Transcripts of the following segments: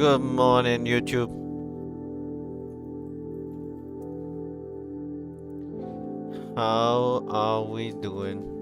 Good morning, YouTube. How are we doing?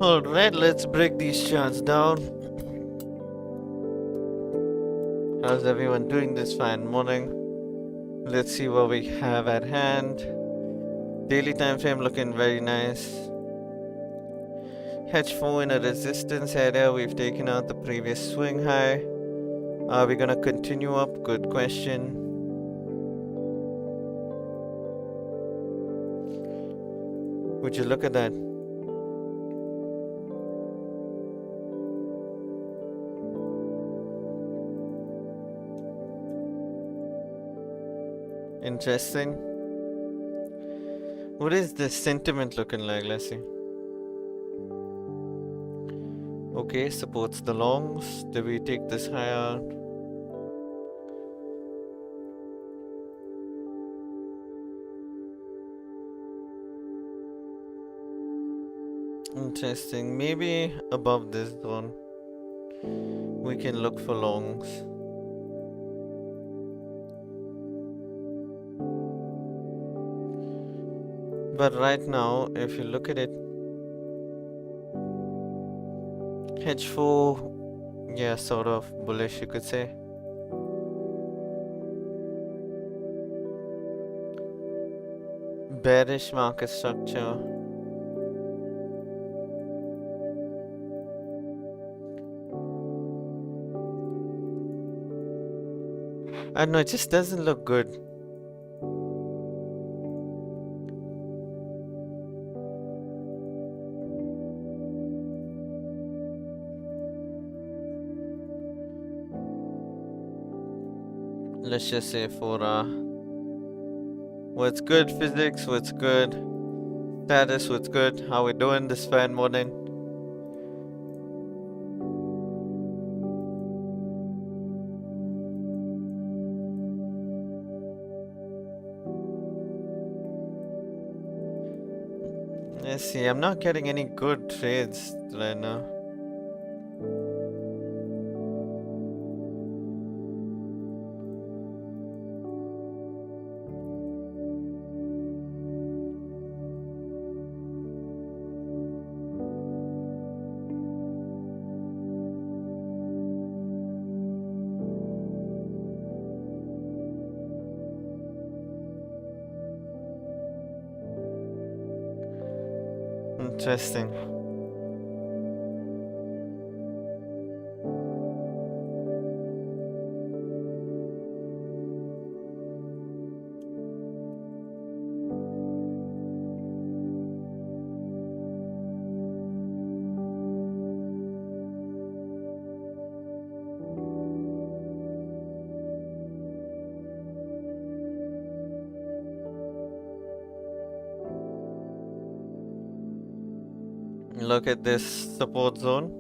Alright, let's break these charts down. How's everyone doing this fine morning? Let's see what we have at hand. Daily time frame looking very nice. H4 in a resistance area. We've taken out the previous swing high. Are we gonna continue up? Good question. Would you look at that? Interesting. What is the sentiment looking like? Let's see. Okay, supports the longs. Do we take this high out? Interesting. Maybe above this zone we can look for longs. But right now, if you look at it, H4, yeah, sort of bullish, you could say. Bearish market structure. I don't know, it just doesn't look good. Let's just say for what's good physics, what's good status, what's good, how we doing this fine morning. Let's see, I'm not getting any good trades right now. Interesting. Look at this support zone.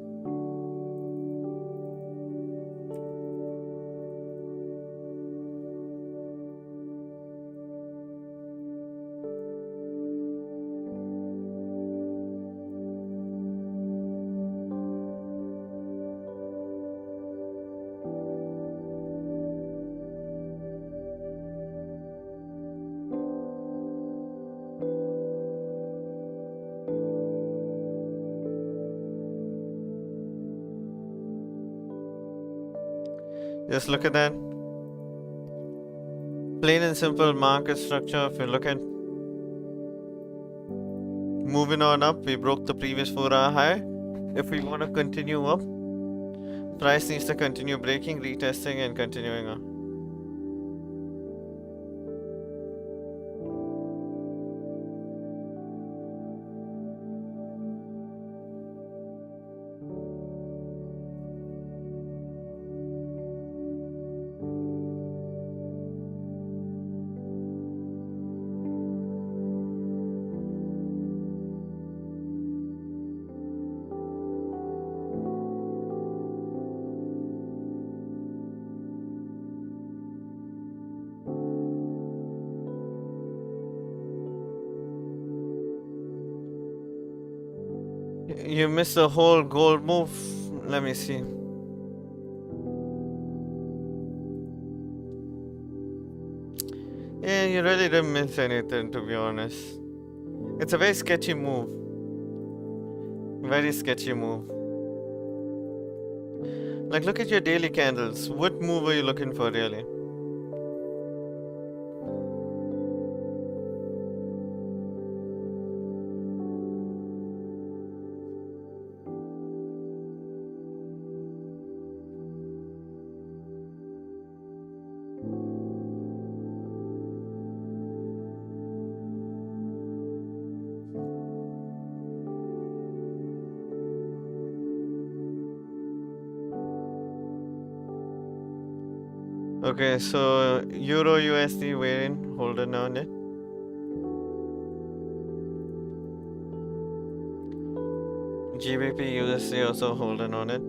Just look at that. Plain and simple market structure. If you look at moving on up, we broke the previous 4-hour high. If we want to continue up, price needs to continue breaking, retesting, and continuing up. You missed the whole gold move. Let me see. Yeah, you really didn't miss anything, to be honest. It's a very sketchy move. Very sketchy move. Like, look at your daily candles. What move are you looking for, really? Okay, so Euro USD waiting, holding on it. GBP USD also holding on it.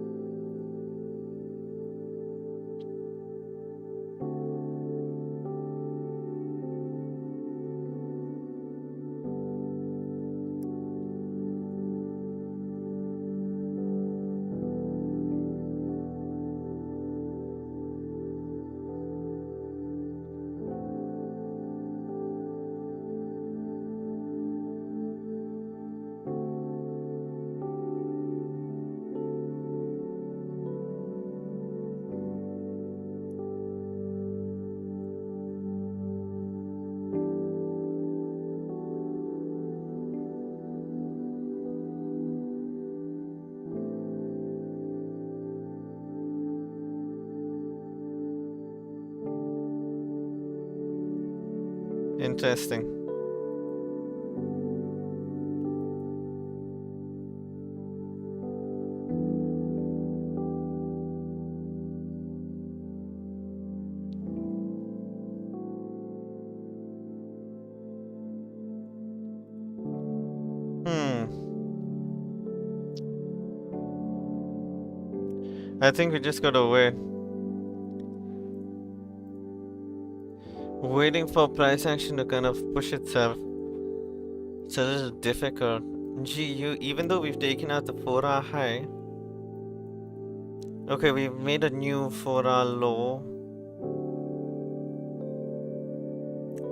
Interesting. I think we just gotta wait. Waiting for price action to kind of push itself. It's a little difficult. GU, even though we've taken out the 4-hour high. Okay, we've made a new 4-hour low.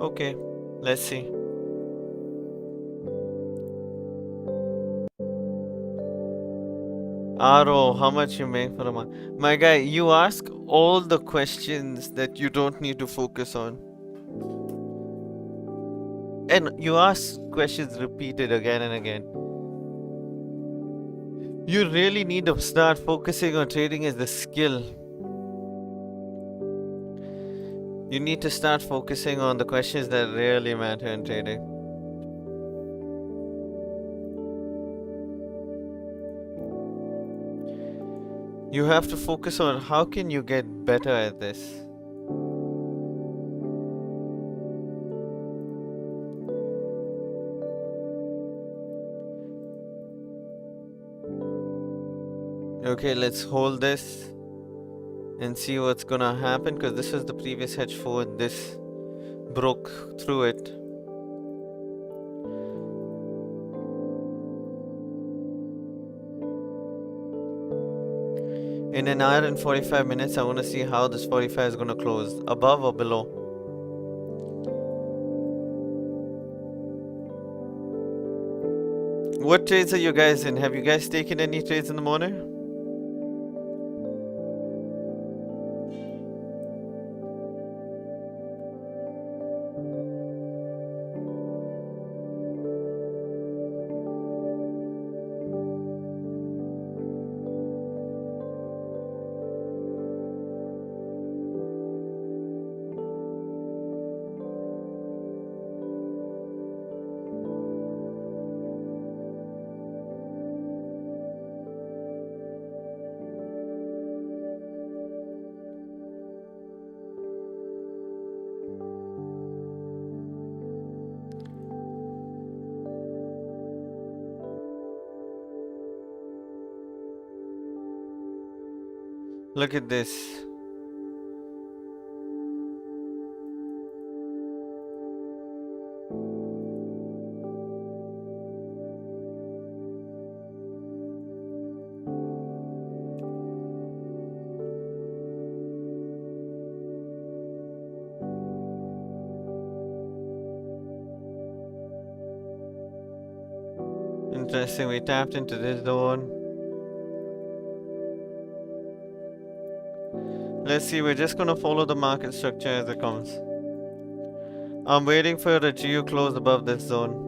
Okay, let's see. RO, how much you make for a month? My guy, you ask all the questions that you don't need to focus on. And you ask questions repeated again and again. You really need to start focusing on trading as the skill. You need to start focusing on the questions that really matter in trading. You have to focus on how can you get better at this. Okay, let's hold this and see what's gonna happen, because this is the previous hedge forward. This broke through it. In an hour and 45 minutes, I want to see how this 45 is going to close, above or below. What trades are you guys in? Have you guys taken any trades in the morning? Look at this. Interesting, we tapped into this zone. Let's see, we're just gonna follow the market structure as it comes. I'm waiting for the GU close above this zone.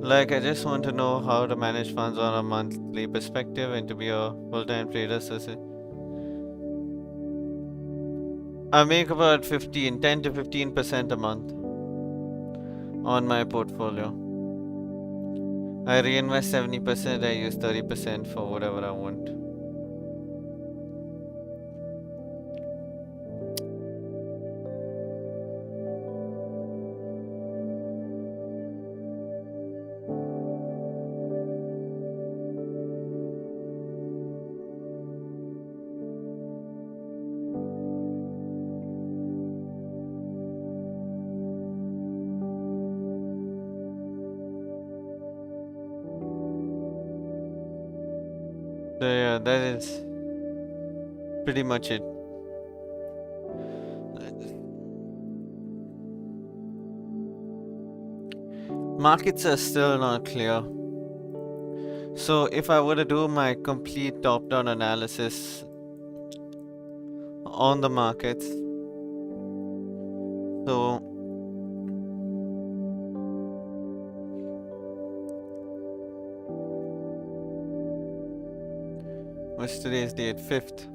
Like, I just want to know how to manage funds on a monthly perspective and to be a full-time trader. So I make about 10 to 15% a month on my portfolio. I reinvest 70%, I use 30% for whatever I want. So yeah, that is pretty much it. Markets are still not clear. So if I were to do my complete top-down analysis on the markets, so what's today's date? 5th.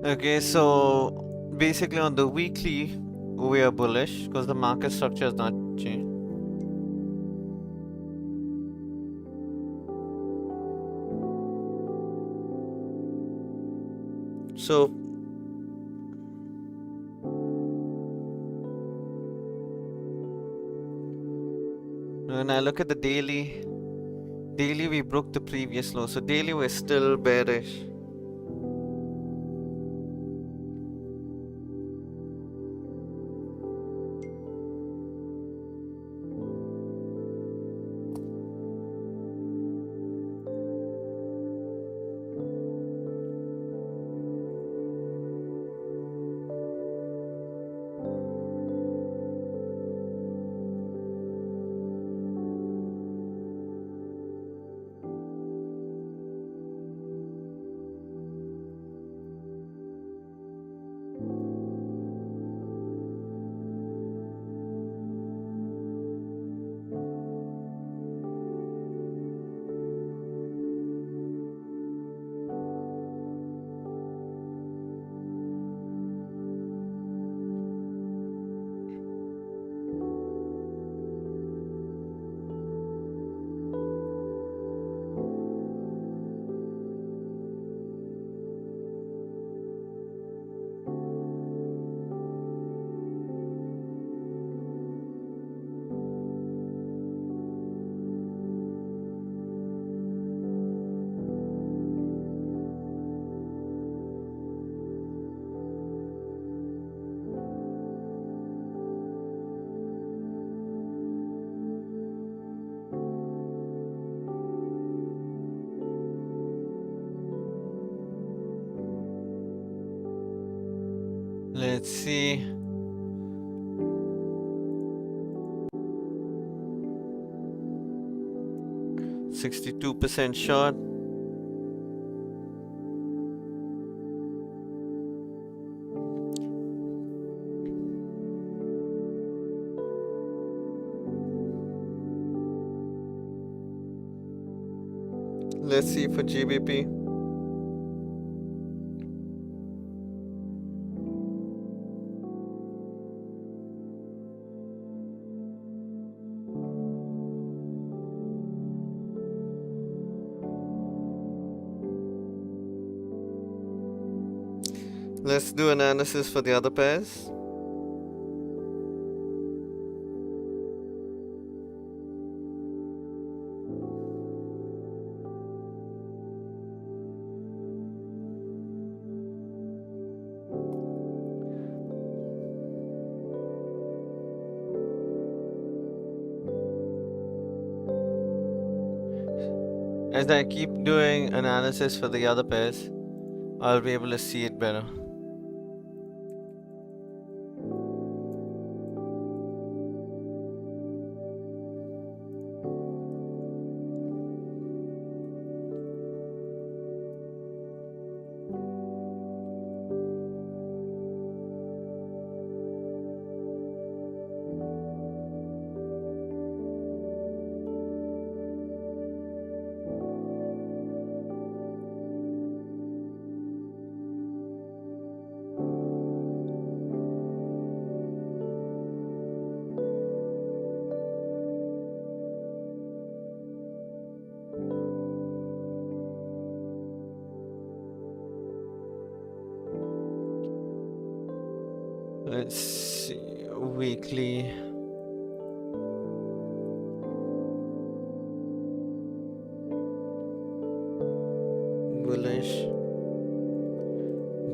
Okay, so basically on the weekly we are bullish because the market structure has not changed. So when I look at the daily we broke the previous low, so daily we're still bearish. Let's see. $62% short. Let's see for GBP. Let's do analysis for the other pairs. As I keep doing analysis for the other pairs, I'll be able to see it better. Let's see, weekly. Bullish.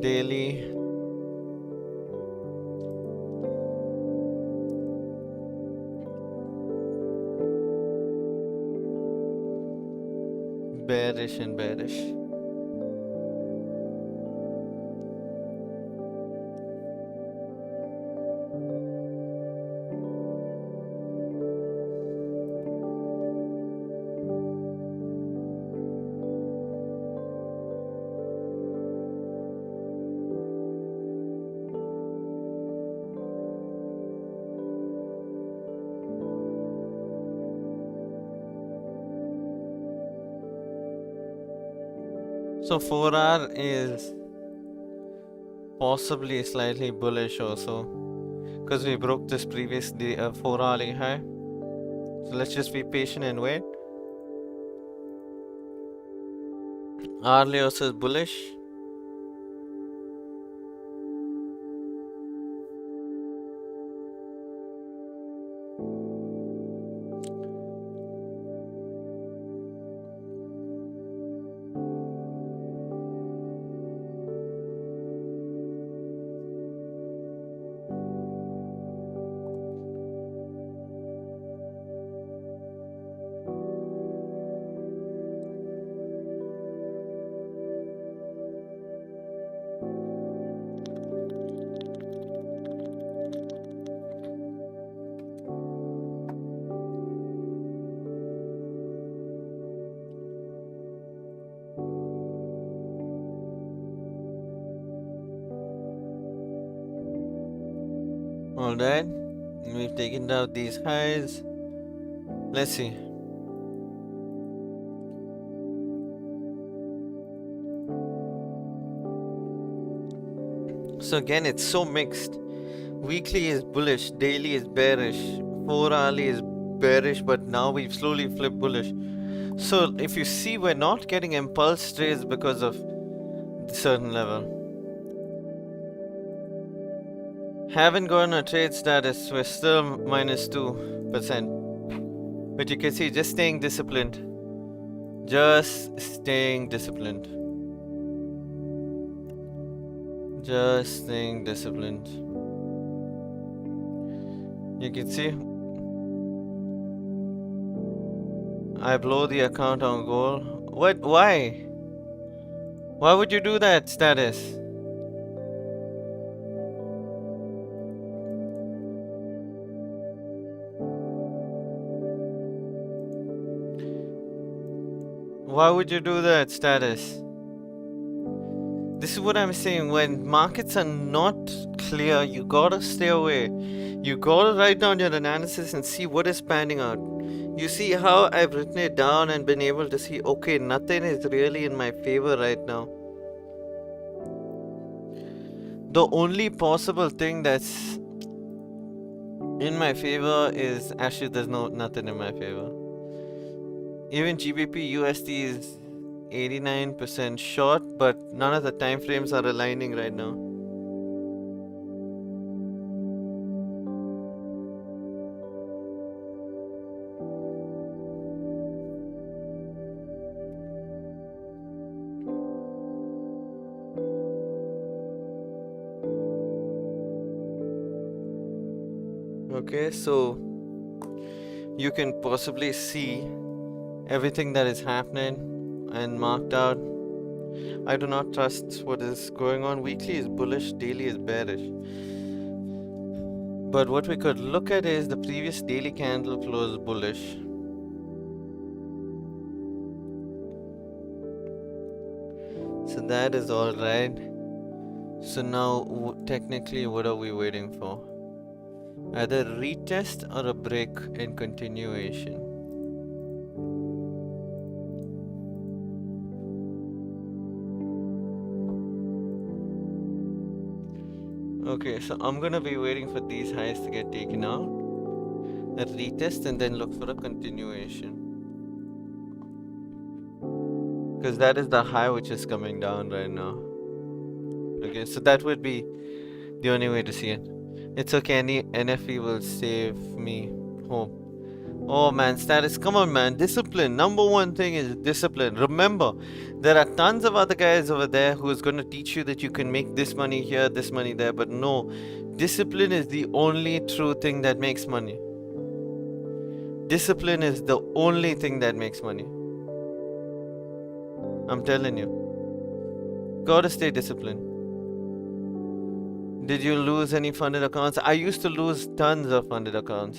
Daily. Bearish and bearish. So 4 hour is possibly slightly bullish also, because we broke this previous 4-hourly high. So let's just be patient and wait. Hourly also is bullish. Alright, we've taken down these highs. Let's see. So again, it's so mixed. Weekly is bullish, daily is bearish, 4-hourly is bearish, but now we've slowly flipped bullish. So if you see, we're not getting impulse trades because of a certain level. Haven't gotten a trade status, we're still minus 2%. But you can see, just staying disciplined. Just staying disciplined. Just staying disciplined. You can see, I blow the account on goal. What? Why? Why would you do that, status? Why would you do that, status? This is what I'm saying. When markets are not clear, you gotta stay away. You gotta write down your analysis and see what is panning out. You see how I've written it down and been able to see, okay, nothing is really in my favor right now. The only possible thing that's in my favor is, actually there's nothing in my favor. Even GBP USD is 89% short, but none of the time frames are aligning right now. Okay, so you can possibly see everything that is happening and marked out. I do not trust what is going on. Weekly is bullish, daily is bearish. But what we could look at is the previous daily candle closed bullish. So that is all right. So now technically what are we waiting for? Either retest or a break in continuation. Okay, so I'm gonna be waiting for these highs to get taken out, a retest, and then look for a continuation. Because that is the high which is coming down right now. Okay, so that would be the only way to see it. It's okay, any NFE will save me hope. Oh man, status, come on man, discipline. Number one thing is discipline. Remember, there are tons of other guys over there who is going to teach you that you can make this money here, this money there, but no, discipline is the only true thing that makes money. Discipline is the only thing that makes money. I'm telling you. Gotta stay disciplined. Did you lose any funded accounts? I used to lose tons of funded accounts.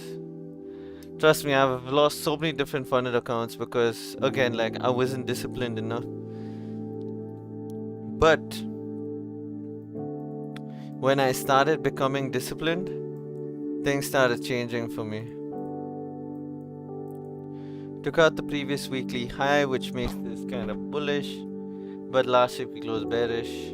Trust me, I've lost so many different funded accounts because, again, like, I wasn't disciplined enough. But when I started becoming disciplined, things started changing for me. Took out the previous weekly high, which makes this kind of bullish, but last week we closed bearish.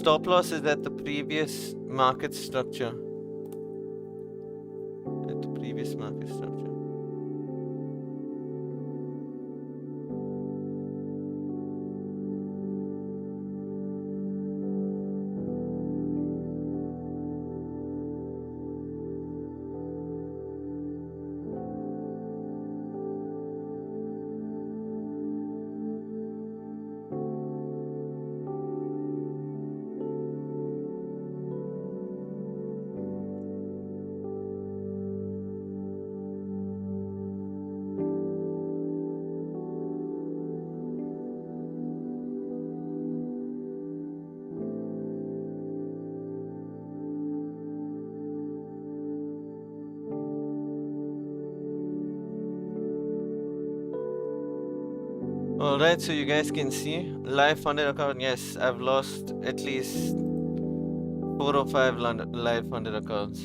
stop loss is at the previous market structure. At the previous market structure. Alright, so you guys can see live funded account. Yes, I've lost at least 4 or 5 live funded accounts.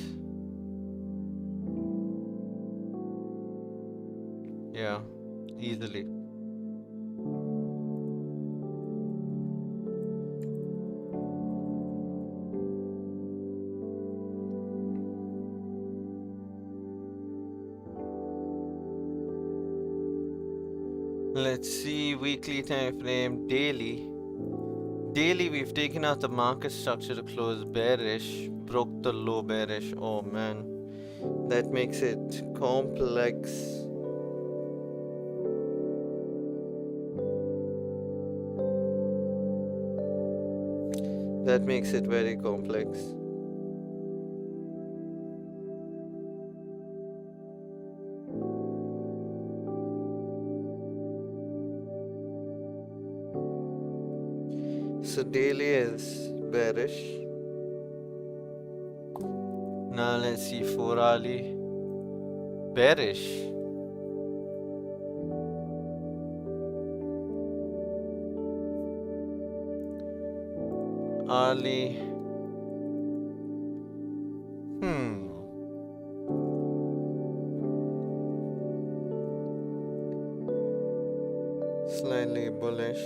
Yeah, easily. Let's see weekly time frame, daily. Daily, we've taken out the market structure to close bearish, broke the low bearish. Oh man, that makes it complex. That makes it very complex. So daily is bearish. Now let's see 4 hourly. Bearish. Hourly. Slightly bullish.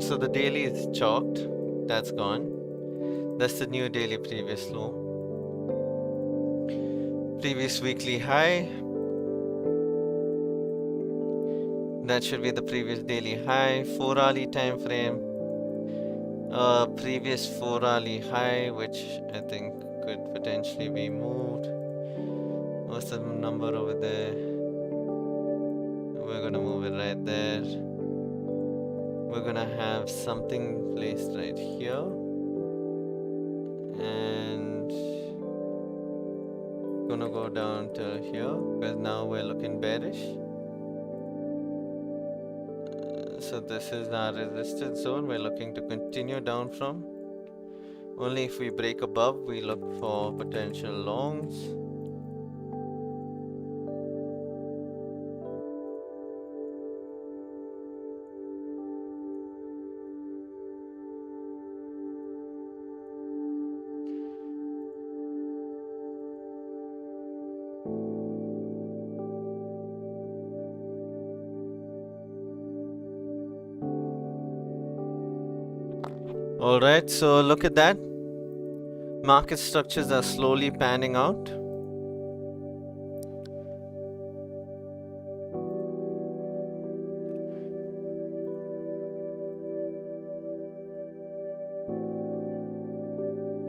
So the daily is chalked. That's gone. That's the new daily previous low. Previous weekly high. That should be the previous daily high. 4 hourly time frame. Previous 4 hourly high, which I think could potentially be moved. What's the number over there? We're gonna move it right there. We're gonna have something placed right here. And gonna go down to here because now we're looking bearish. So this is our resistance zone we're looking to continue down from. Only if we break above we look for potential longs. Alright, so look at that. Market structures are slowly panning out.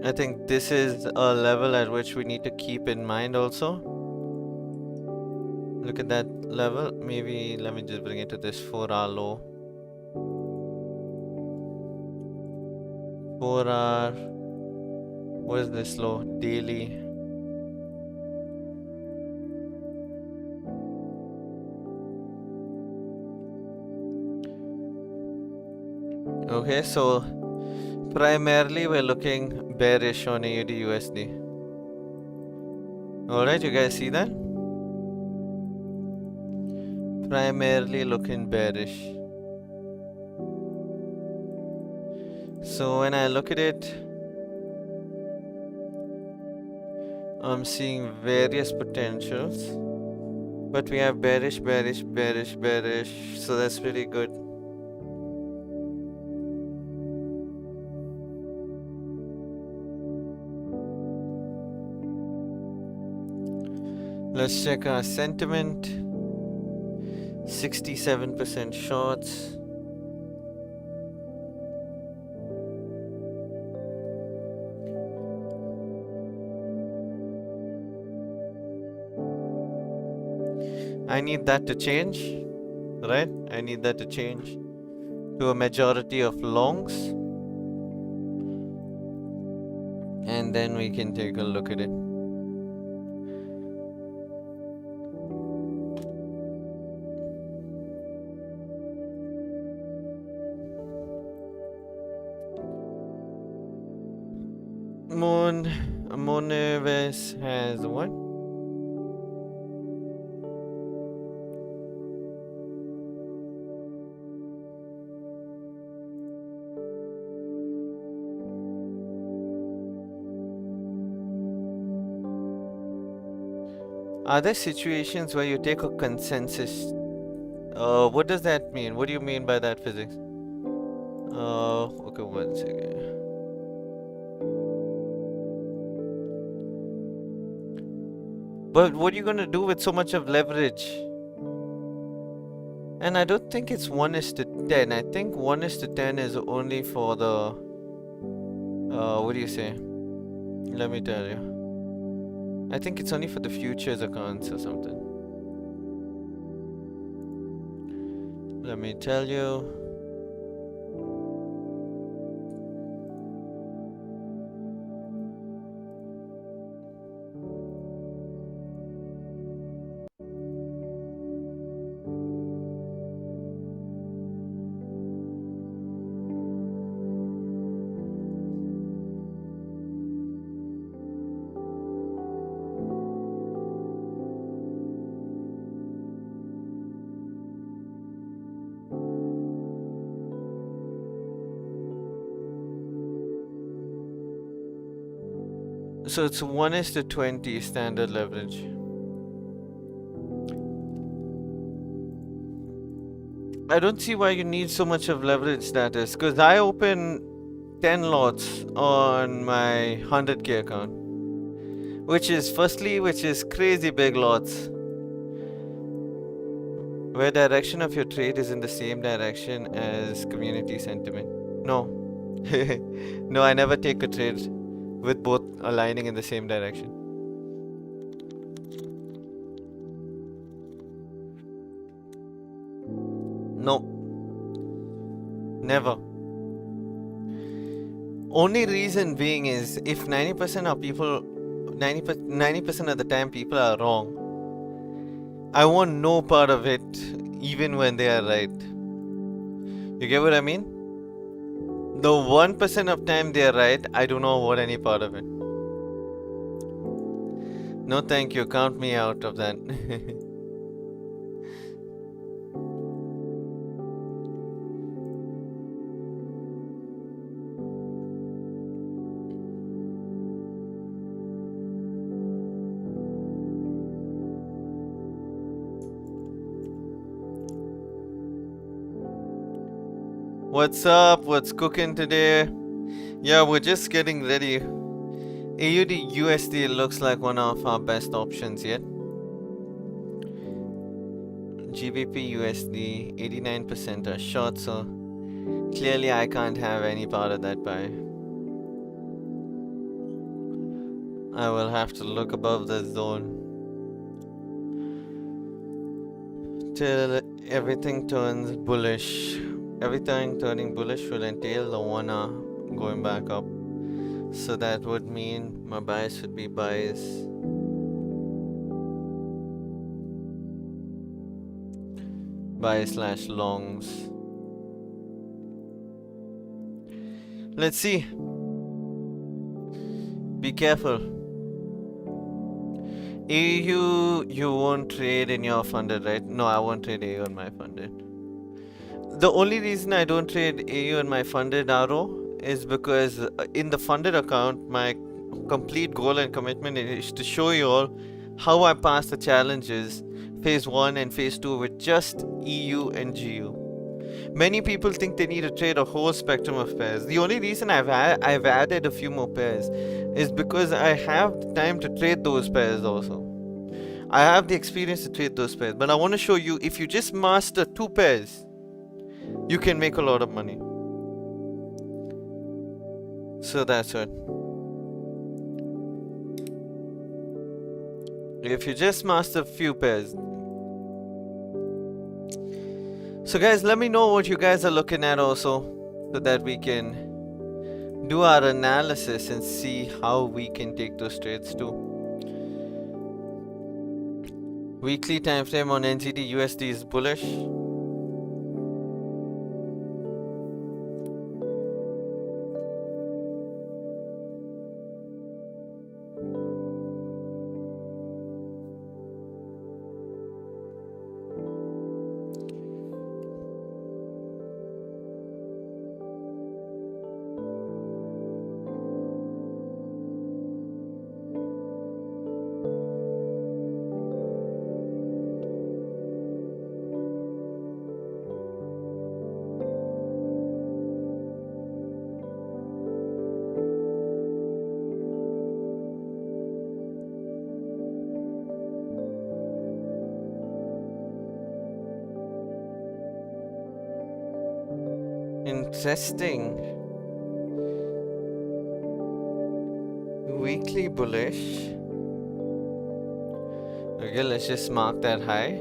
I think this is a level at which we need to keep in mind also. Look at that level. Maybe let me just bring it to this 4-hour low. 4-hour. What is this low? Daily. Okay, so primarily we're looking bearish on AUD USD. Alright, you guys see that? Primarily looking bearish. So when I look at it, I'm seeing various potentials, but we have bearish, bearish, bearish, bearish, so that's pretty good. Let's check our sentiment. 67% shorts. I need that to change, right? I need that to change to a majority of longs, and then we can take a look at it. MONEVIS has what? Are there situations where you take a consensus? What does that mean? What do you mean by that, physics? Okay, 1 second. But what are you gonna do with so much of leverage? And I don't think it's 1:10. I think 1:10 is only for the what do you say? Let me tell you. I think it's only for the futures accounts or something. Let me tell you. So it's 1:20 standard leverage. I don't see why you need so much of leverage, that is, because I open 10 lots on my 100k account, which is crazy big lots, where direction of your trade is in the same direction as community sentiment. No. No, I never take a trade with both aligning in the same direction. No. Never. Only reason being is if 90% of people, 90% of the time people are wrong, I want no part of it even when they are right. You get what I mean? The 1% of time they are right, I do not want any part of it. No thank you, count me out of that. What's up? What's cooking today? Yeah, we're just getting ready. AUD USD looks like one of our best options yet. GBP USD 89% are short, so clearly I can't have any part of that buy. I will have to look above the zone till everything turns bullish. Everything turning bullish will entail the 1 hour going back up. So that would mean my bias would be buys. Buy / longs. Let's see. Be careful. AU, you won't trade in your funded, right? No, I won't trade AU on my funded. The only reason I don't trade AU on my funded RO is because in the funded account, my complete goal and commitment is to show you all how I passed the challenges, phase 1 and phase 2 with just EU and GU. Many people think they need to trade a whole spectrum of pairs. The only reason I've added a few more pairs is because I have the time to trade those pairs also. I have the experience to trade those pairs, but I want to show you if you just master 2 pairs, you can make a lot of money. So that's it. If you just master a few pairs. So guys, let me know what you guys are looking at also, so that we can do our analysis and see how we can take those trades too. Weekly time frame on NZD USD is bullish. Interesting. Weekly bullish. Okay, let's just mark that high.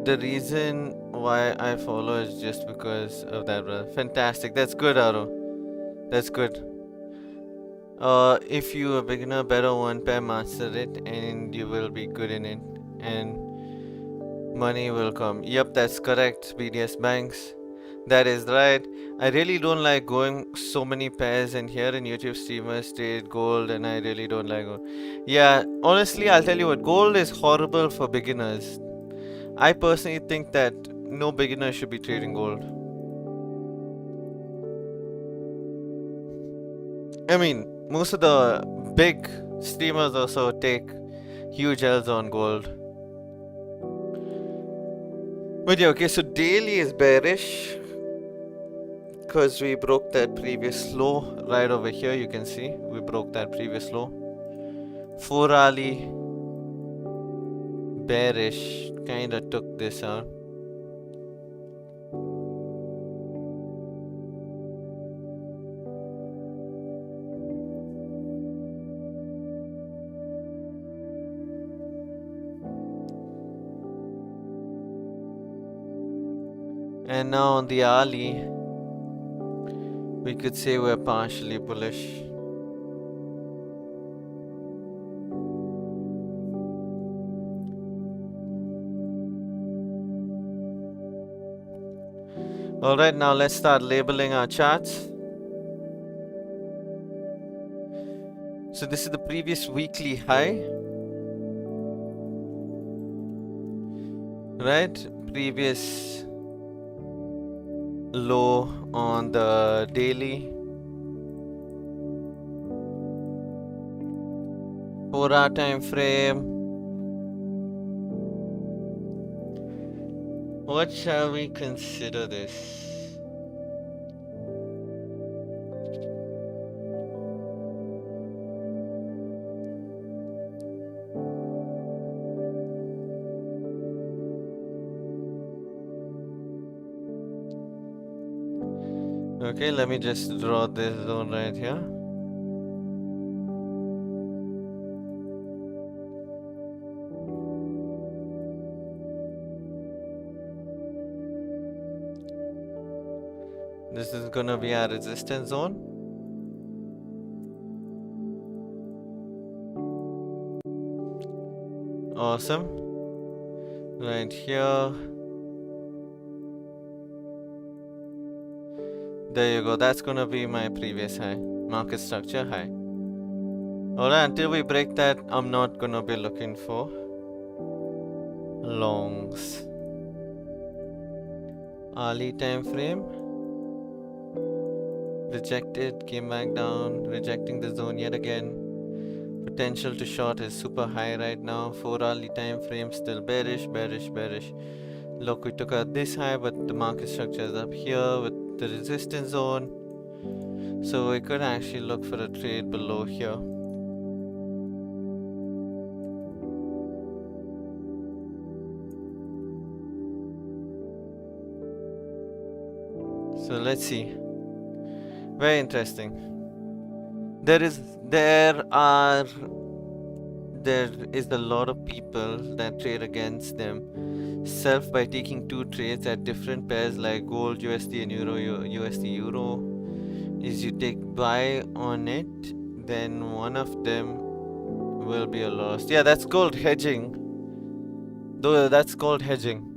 The reason why I follow is just because of that, brother. Fantastic. That's good, Aro. That's good. If you a beginner, better one pair, master it, and you will be good in it, and money will come. Yep, that's correct, BDS Banks. That is right. I really don't like going so many pairs, and here in YouTube streamers trade gold, and I really don't like gold. Yeah, honestly, I'll tell you what, gold is horrible for beginners. I personally think that no beginner should be trading gold. I mean, most of the big streamers also take huge L's on gold. But yeah, okay, so daily is bearish because we broke that previous low right over here. You can see we broke that previous low. 4 hourly bearish, kinda took this out. And now on the hourly, we could say we're partially bullish. Alright, now let's start labeling our charts. So this is the previous weekly high. Right? Previous low on the daily. 4-hour time frame. What shall we consider this? Okay, let me just draw this zone right here. This is gonna be our resistance zone. Awesome. Right here. There you go. That's gonna be my previous high. Market structure high. Alright, until we break that, I'm not gonna be looking for longs. Hourly time frame rejected, came back down, rejecting the zone yet again. Potential to short is super high right now. 4 hourly time frame still bearish, bearish, bearish. Look, we took out this high, but the market structure is up here with the resistance zone. So we could actually look for a trade below here. So let's see. Very interesting. There is a lot of people that trade against themselves by taking two trades at different pairs like gold USD and euro USD euro. Is you take buy on it, then one of them will be a loss. Yeah, that's called hedging. Though that's called hedging.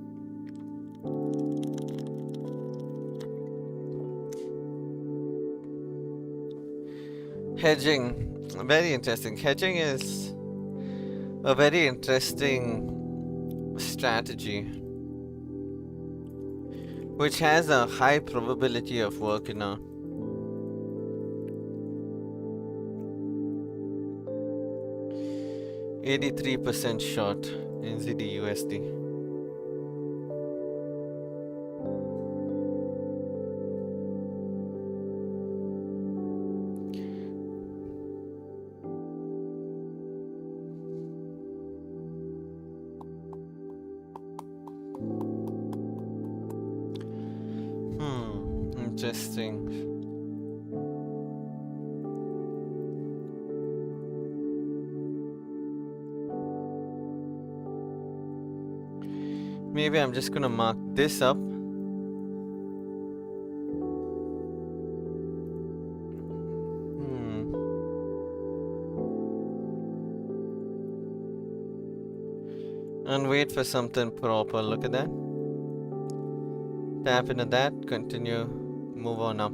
Hedging, very interesting. Hedging is a very interesting strategy which has a high probability of working out. %83 short in ZD USD. Interesting. Maybe I'm just gonna mark this up. And wait for something proper. Look at that. Tap into that, continue, move on up.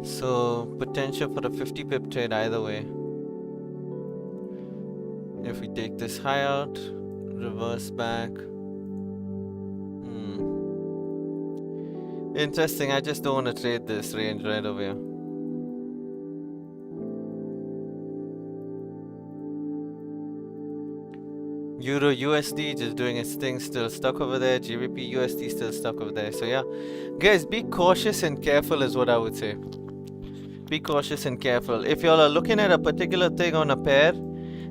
So potential for a 50 pip trade either way. If we take this high out, reverse back. Interesting, I just don't want to trade this range right over here. Euro USD just doing its thing, still stuck over there. GBP USD still stuck over there. So yeah, guys, be cautious and careful is what I would say. Be cautious and careful. If y'all are looking at a particular thing on a pair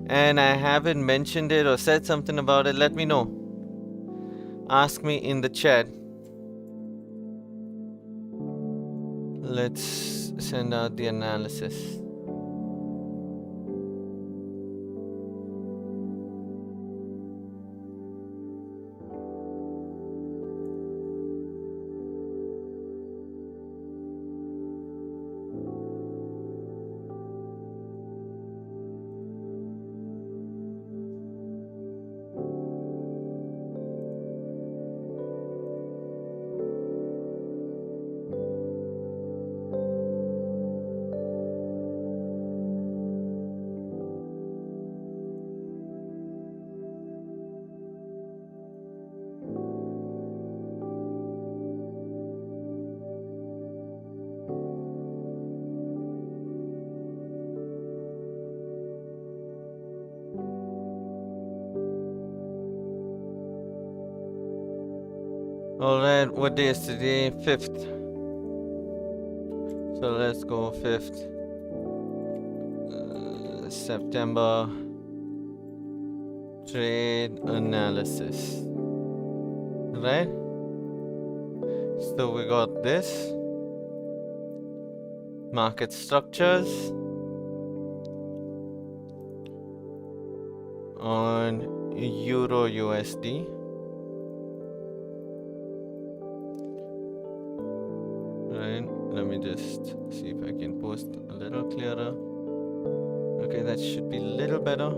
and I haven't mentioned it or said something about it, let me know. Ask me in the chat. Let's send out the analysis. Alright, what day is today? 5th. So let's go 5th. September. Trade analysis. Right? So we got this. Market structures. On Euro USD. Let me just see if I can post a little clearer. Okay, that should be a little better.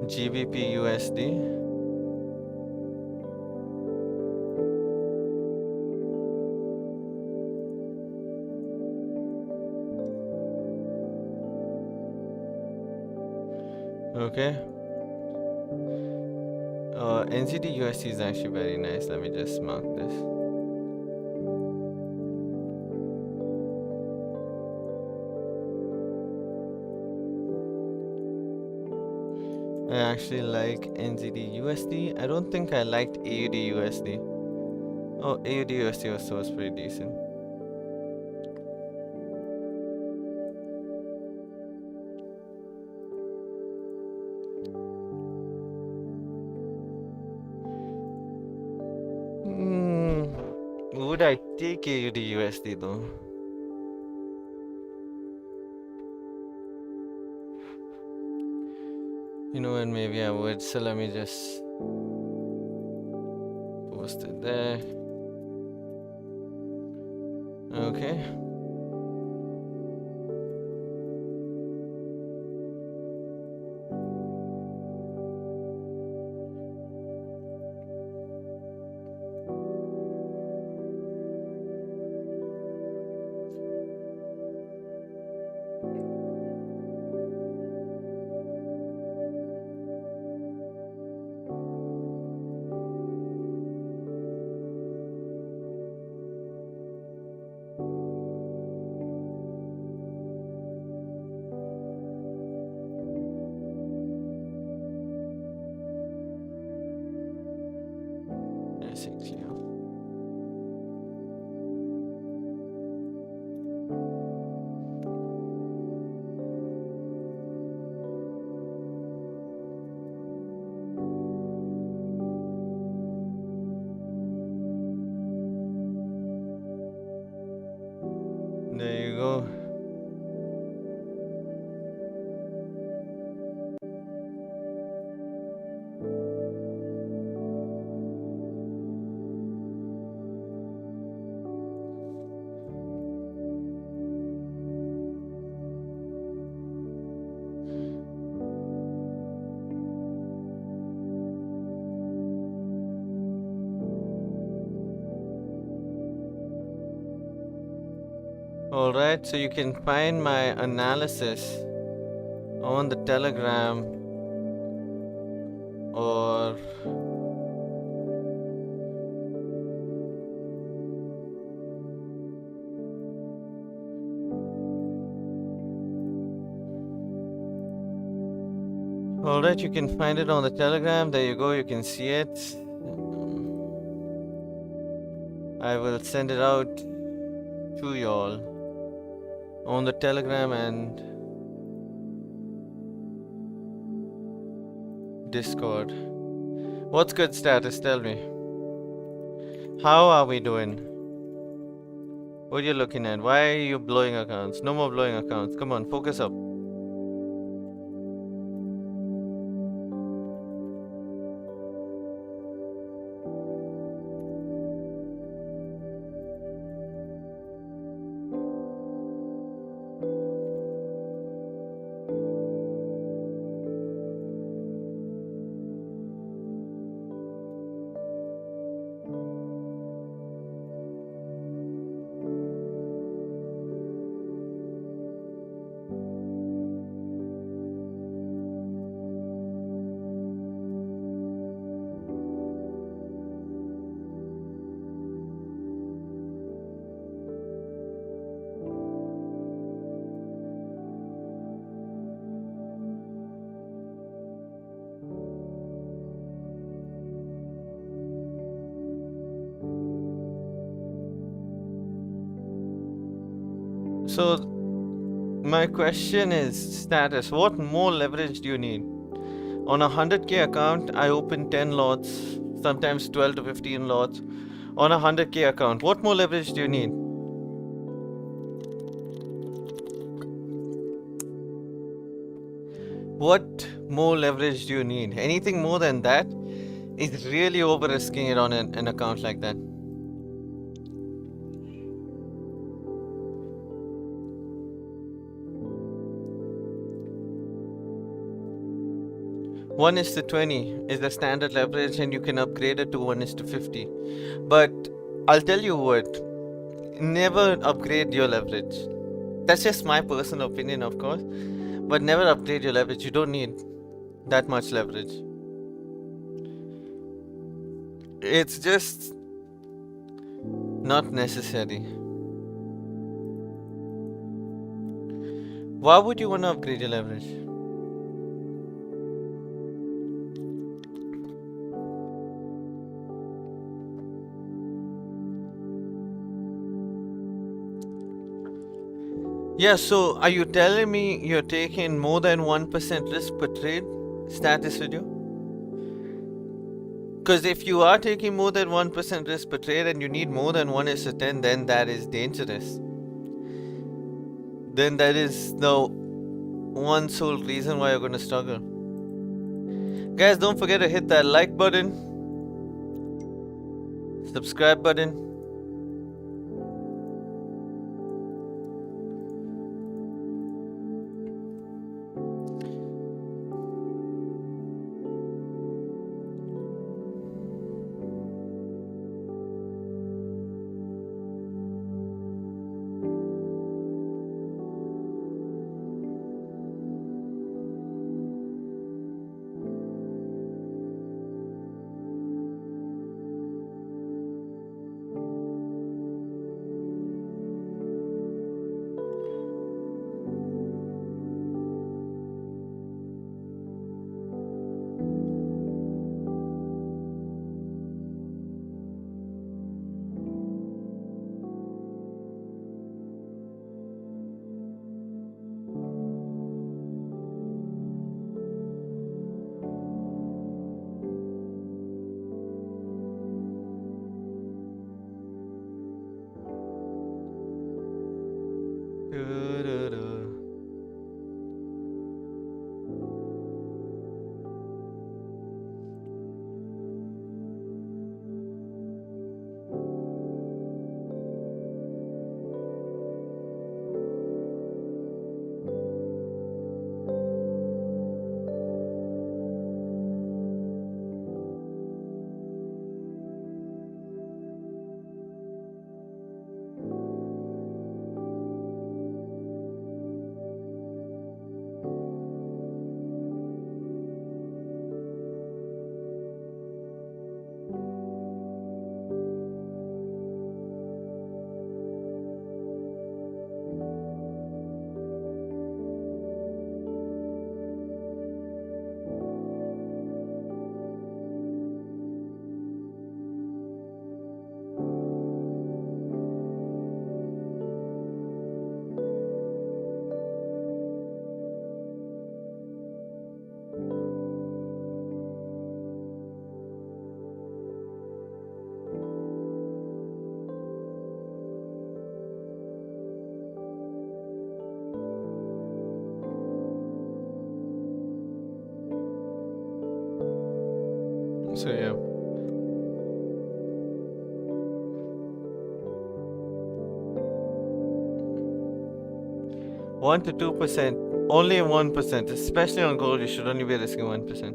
GBP USD. Okay. NZD USD is actually very nice. Let me just mark this. I actually like NZD USD. I don't think I liked AUD USD. Oh, AUD USD also was pretty decent. Would I take AUD USD though? You know what, maybe I would, so let me just post it there. Okay. Yes, it's clear. There you go. Alright, so you can find my analysis on the Telegram or alright, you can find it on the Telegram. There you go, you can see it. I will send it out to y'all on the Telegram and Discord. What's good status? Tell me. How are we doing? What are you looking at? Why are you blowing accounts? No more blowing accounts. Come on, focus up. So my question is status. What more leverage do you need? On a 100k account, I open 10 lots, sometimes 12 to 15 lots. On a 100k account, what more leverage do you need? What more leverage do you need? Anything more than that is really over risking it on an account like that. 1 is to 20 is the standard leverage, and you can upgrade it to 1 is to 50. But I'll tell you what, never upgrade your leverage. That's just my personal opinion, of course. But never upgrade your leverage. You don't need that much leverage. It's just not necessary. Why would you want to upgrade your leverage? Yeah, so are you telling me you're taking more than 1% risk per trade? Status video? Because if you are taking more than 1% risk per trade and you need more than 1 is to 10, then that is dangerous. Then that is the one sole reason why you're going to struggle. Guys, don't forget to hit that like button, subscribe button. So yeah. One to 2%, only 1%, especially on gold, you should only be risking 1%.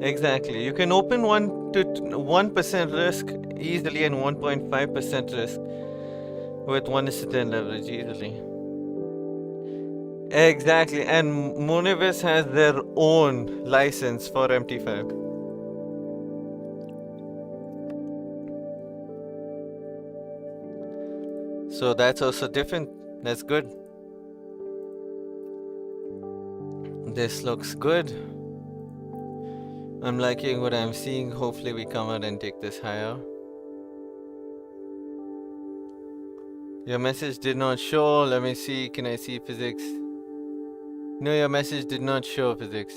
Exactly. You can open 1% risk easily and 1.5% risk with 1 is to 10 leverage easily. Exactly, and MONEVIS has their own license for MT5. So that's also different. That's good. This looks good. I'm liking what I'm seeing. Hopefully we come out and take this higher. Your message did not show. Let me see. Can I see physics? No, your message did not show physics.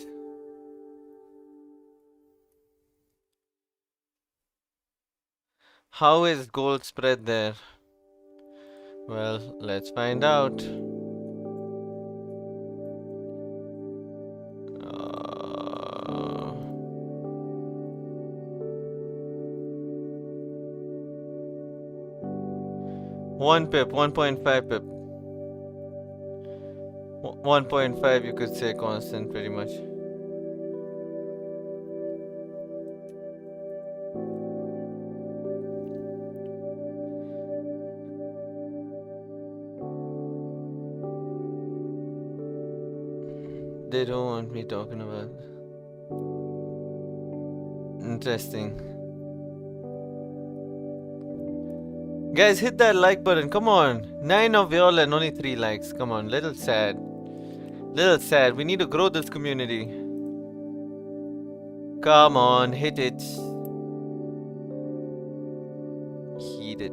How is gold spread there? Well, let's find out. 1 pip, 1.5 pip. 1.5 you could say constant pretty much. They don't want me talking about. Interesting. Guys, hit that like button. Come on. 9 of y'all and only 3 likes. Come on. Little sad. Little sad. We need to grow this community. Come on. Hit it. Hit it.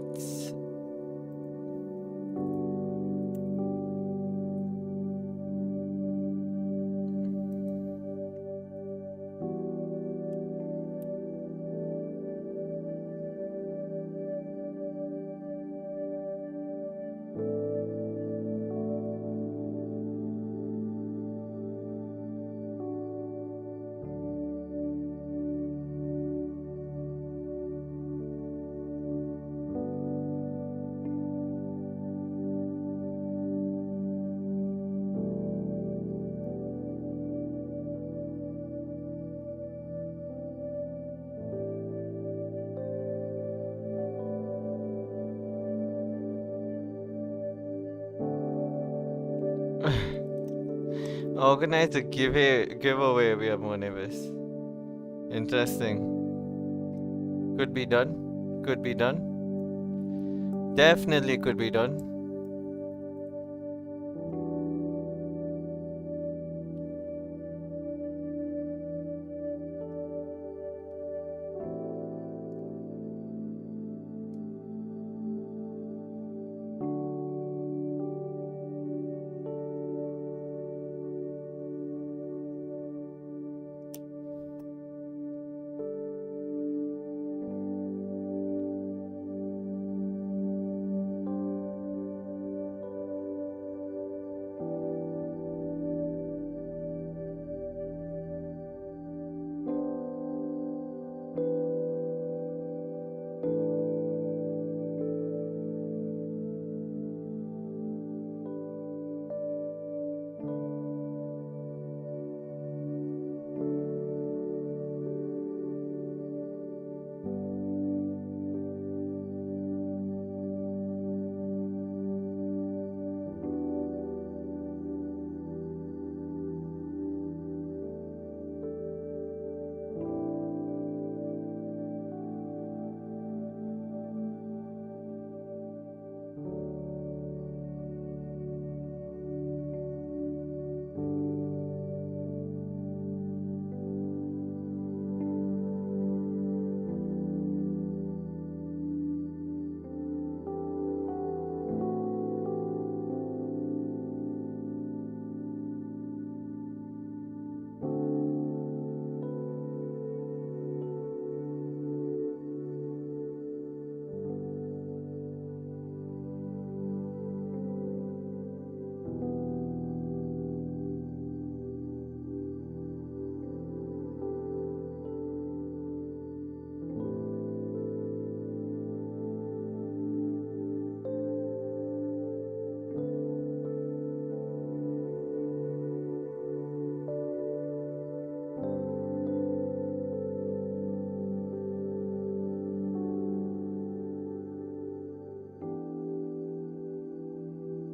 Organize a giveaway via MONEVIS. Interesting. Could be done. Could be done. Definitely could be done.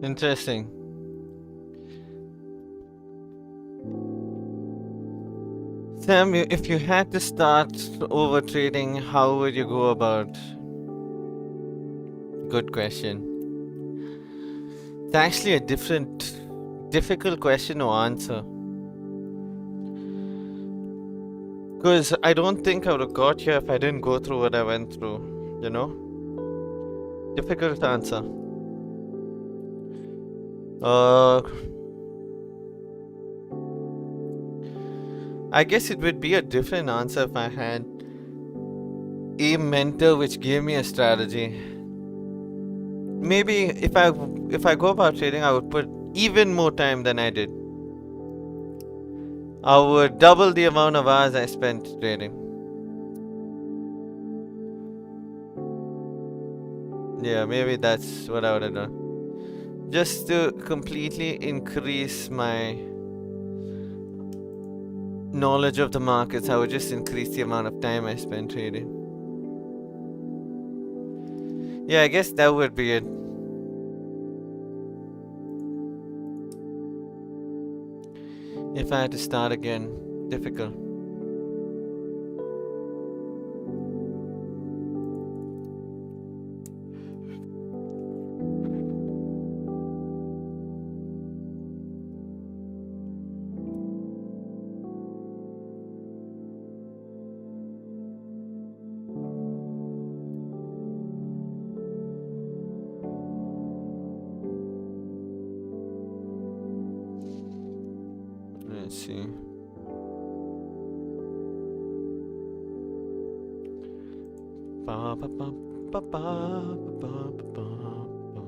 Interesting. Sam, if you had to start over trading, how would you go about? Good question. It's actually a difficult question to answer. Because I don't think I would have got here if I didn't go through what I went through, you know? Difficult to answer. I guess it would be a different answer if I had a mentor which gave me a strategy. Maybe if I go about trading, I would put even more time than I did. I would double the amount of hours I spent trading. Yeah, maybe that's what I would have done. Just to completely increase my knowledge of the markets, I would just increase the amount of time I spend trading. Yeah, I guess that would be it. If I had to start again, difficult. Let's see. Ba ba ba ba ba ba ba ba.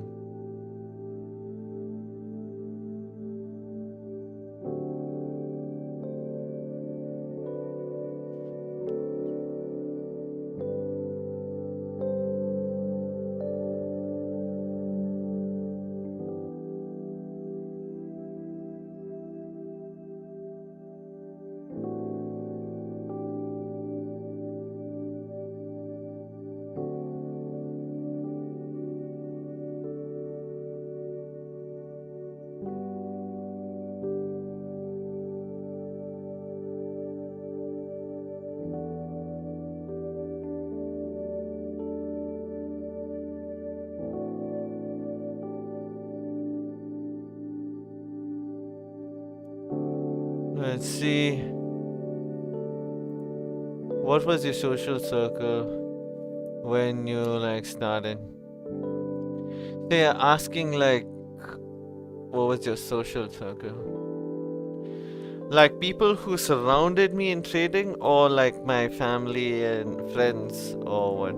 Let's see. What was your social circle when you like started? They are asking like, what was your social circle? Like people who surrounded me in trading, or like my family and friends, or what?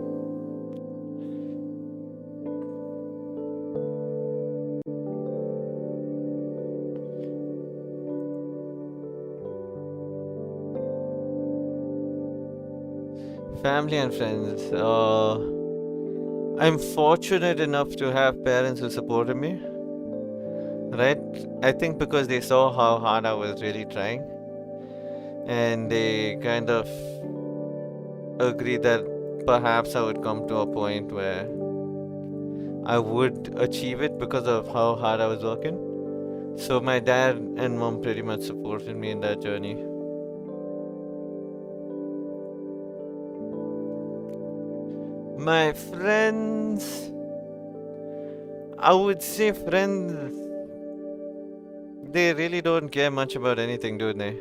Family and friends. I'm fortunate enough to have parents who supported me, right? I think because they saw how hard I was really trying, and they kind of agreed that perhaps I would come to a point where I would achieve it because of how hard I was working. So my dad and mom pretty much supported me in that journey. My friends, I would say friends, they really don't care much about anything, do they?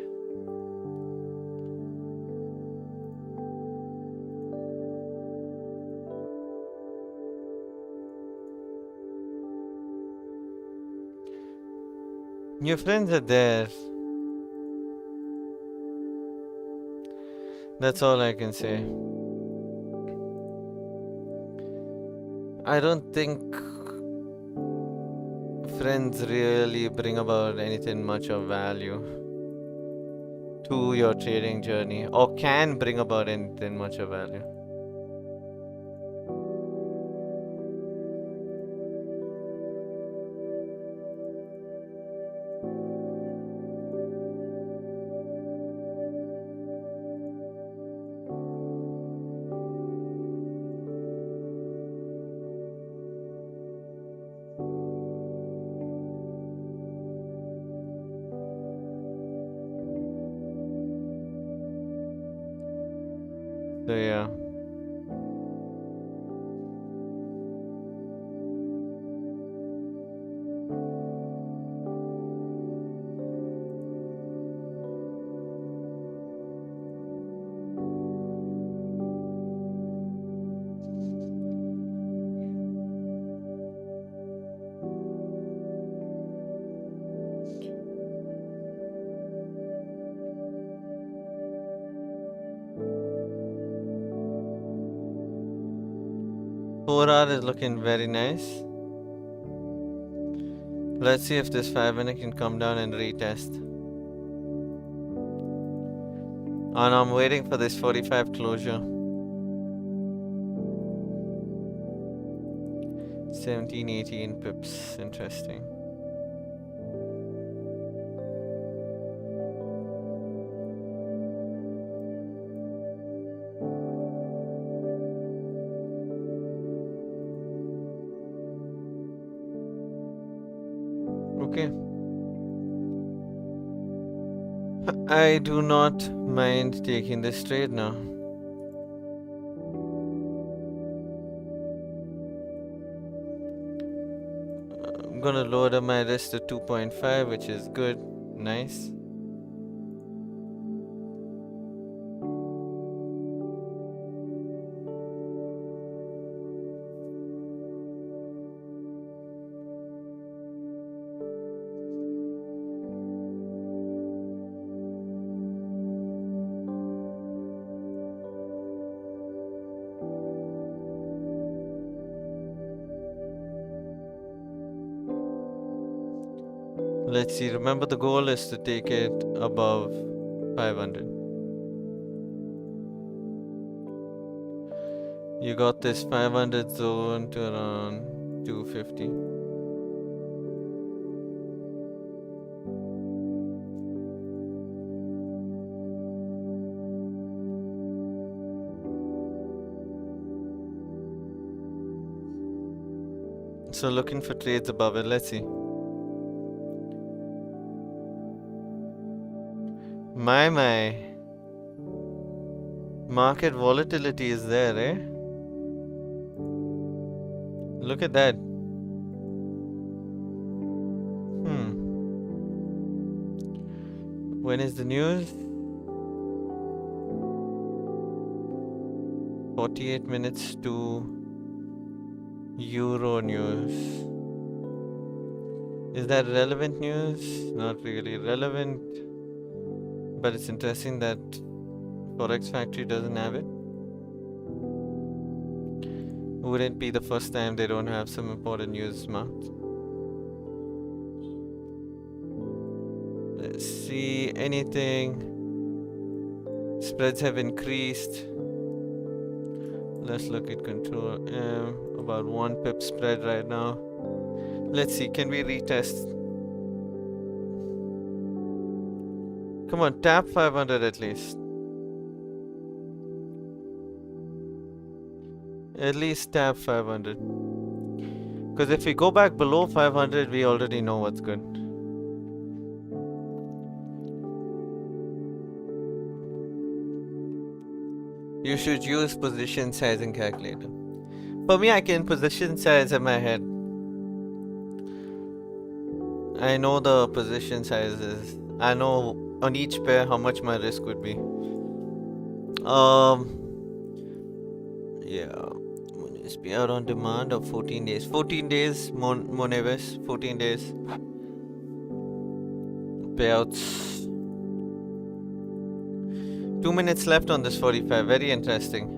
Your friends are there. That's all I can say. I don't think friends really bring about anything much of value to your trading journey, or can bring about anything much of value. So yeah. Four-hour is looking very nice. Let's see if this 5-minute can come down and retest. And I'm waiting for this 45 closure. 17, 18 pips. Interesting. Okay. I do not mind taking this trade now. I'm gonna lower my risk to 2.5, which is good. Nice. Let's see. Remember, the goal is to take it above 500. You got this 500 zone to around 250. So looking for trades above it. Let's see. My. Market volatility is there, eh? Look at that. When is the news? 48 minutes to Euro news. Is that relevant news? Not really relevant. But it's interesting that Forex Factory doesn't have it. Wouldn't be the first time they don't have some important news marked. Let's see, anything. Spreads have increased. Let's look at control M. About 1 pip spread right now. Let's see, can we retest? Come on, tap 500 at least. At least tap 500. Because if we go back below 500, we already know what's good. You should use position sizing calculator. For me, I can position size in my head. I know the position sizes. I know on each pair how much my risk would be. Yeah. MONEVIS payout on demand of 14 days. 14 days, MONEVIS. 14 days. Payouts. 2 minutes left on this 45. Very interesting.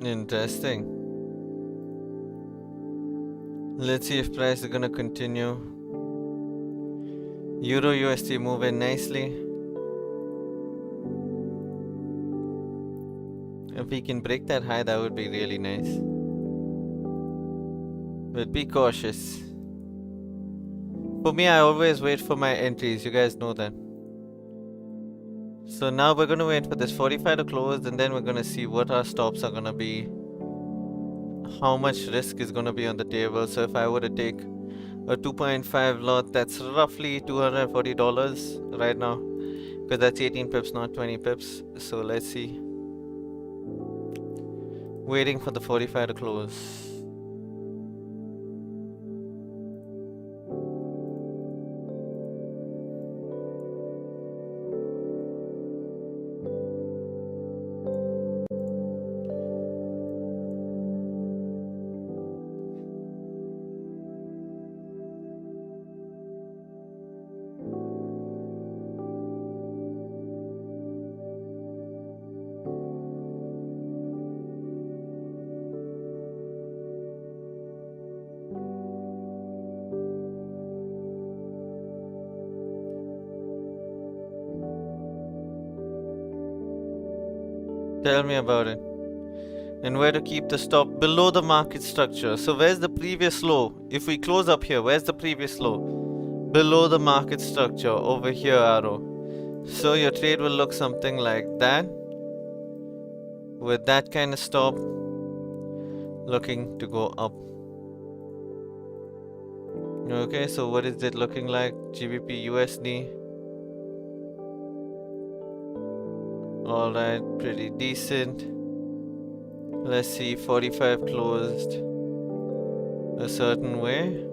Interesting. Let's see if price is gonna continue. Euro USD moving nicely. If we can break that high, that would be really nice. But be cautious. For me, I always wait for my entries. You guys know that. So now we're gonna wait for this 45 to close, and then we're gonna see what our stops are gonna be. How much risk is gonna be on the table. So if I were to take a 2.5 lot, that's roughly $240 right now, because that's 18 pips, not 20 pips. So let's see. Waiting for the 45 to close. Tell me about it. And where to keep the stop below the market structure. So where's the previous low? If we close up here, where's the previous low? Below the market structure, over here, arrow. So your trade will look something like that, with that kind of stop looking to go up. Okay, so what is it looking like? GBP USD. Alright, pretty decent. Let's see, 45 closed a certain way.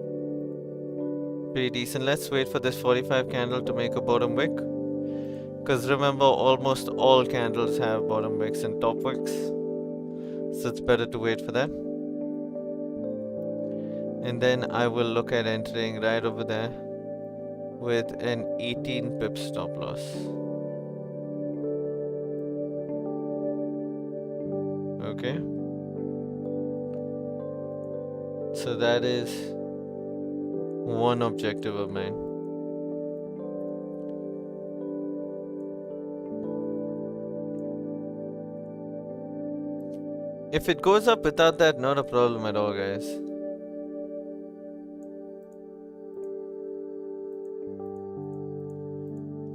Pretty decent. Let's wait for this 45 candle to make a bottom wick. Because remember, almost all candles have bottom wicks and top wicks. So it's better to wait for that. And then I will look at entering right over there with an 18 pip stop loss. Okay. So that is one objective of mine. If it goes up without that, not a problem at all, guys.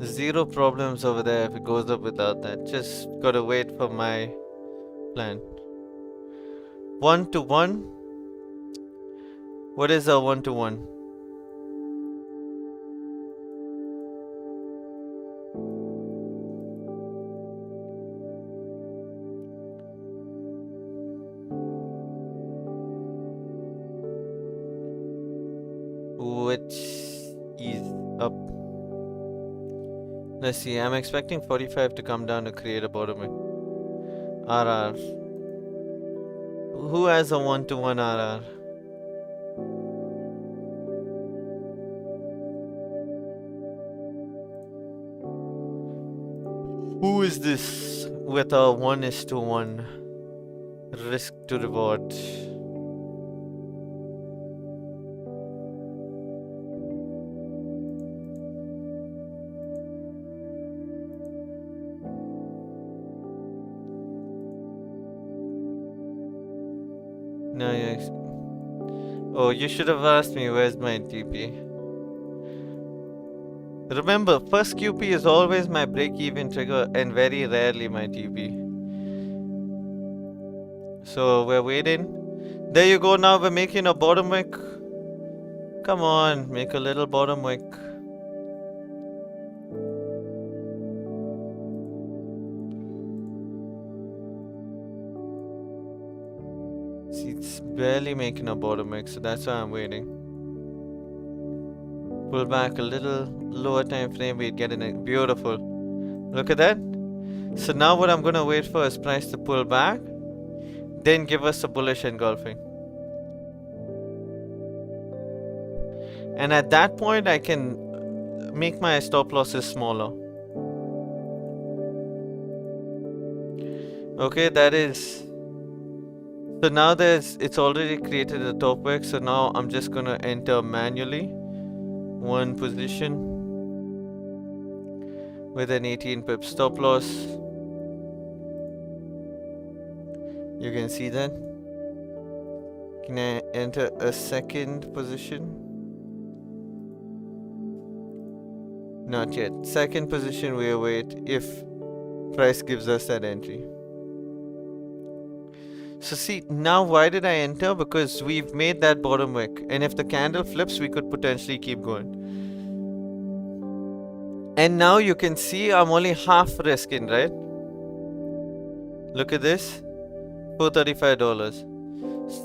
Zero problems over there if it goes up without that. Just gotta wait for my plan. 1 to 1. What is a 1 to 1? Which is up. Let's see, I'm expecting 45 to come down to create a bottom wick. RR. Who has a 1 to 1 RR? Who is this with a 1:1 risk to reward? No, oh, you should have asked me where's my TP. Remember, first QP is always my break-even trigger and very rarely my TP. So we're waiting. There you go, now we're making a bottom wick. Come on, make a little bottom wick. See, it's barely making a bottom wick, so that's why I'm waiting. Pull back a little lower time frame, we'd get in it. Beautiful. Look at that. So now what I'm gonna wait for is price to pull back, then give us a bullish engulfing. And at that point I can make my stop losses smaller. Okay, that is. So now it's already created a top wick, so now I'm just gonna enter manually one position with an 18 pip stop loss. You can see that. Can I enter a second position? Not yet. Second position we await if price gives us that entry. So see, now why did I enter? Because we've made that bottom wick, and if the candle flips we could potentially keep going. And now you can see I'm only half risking, right? Look at this, $435.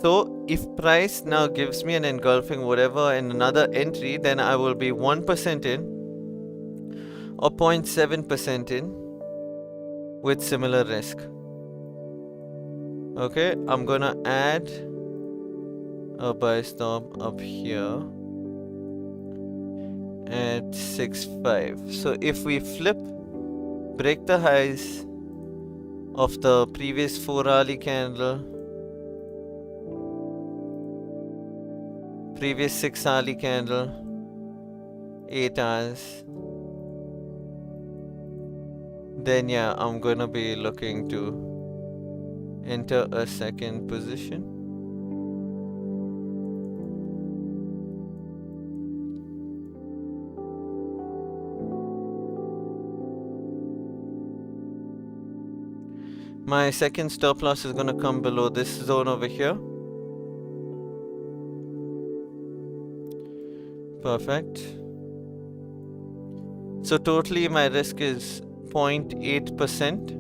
So if price now gives me an engulfing whatever and another entry, then I will be 1% in or 0.7% in with similar risk. Okay, I'm gonna add a buy stop up here at 6.5. So if we flip, break the highs of the previous 4-hourly candle, previous 6-hourly candle, 8 hours, then yeah, I'm gonna be looking to enter a second position. My second stop loss is going to come below this zone over here. Perfect. So totally my risk is 0.8%.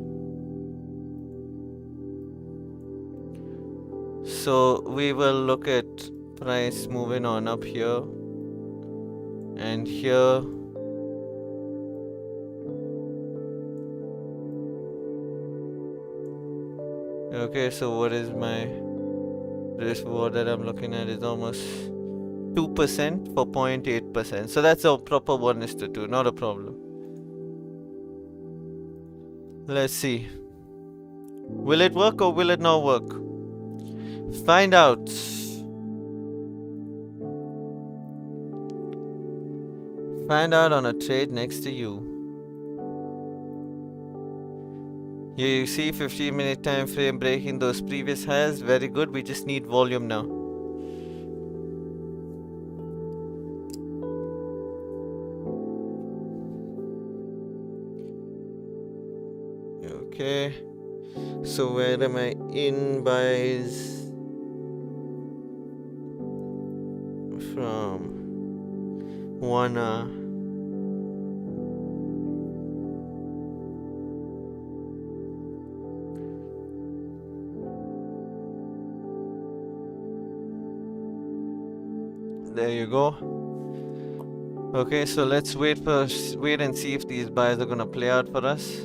So we will look at price moving on up here and here. Okay, so what is my risk reward that I'm looking at is almost 2% for 0.8%. So that's a proper 1:2, not a problem. Let's see. Will it work or will it not work? Find out. Find out on a trade next to you. Here you see 15-minute time frame breaking those previous highs. Very good. We just need volume now. Okay. So where am I in buys? From 1 hour. There you go. Okay, so let's wait and see if these buys are gonna play out for us.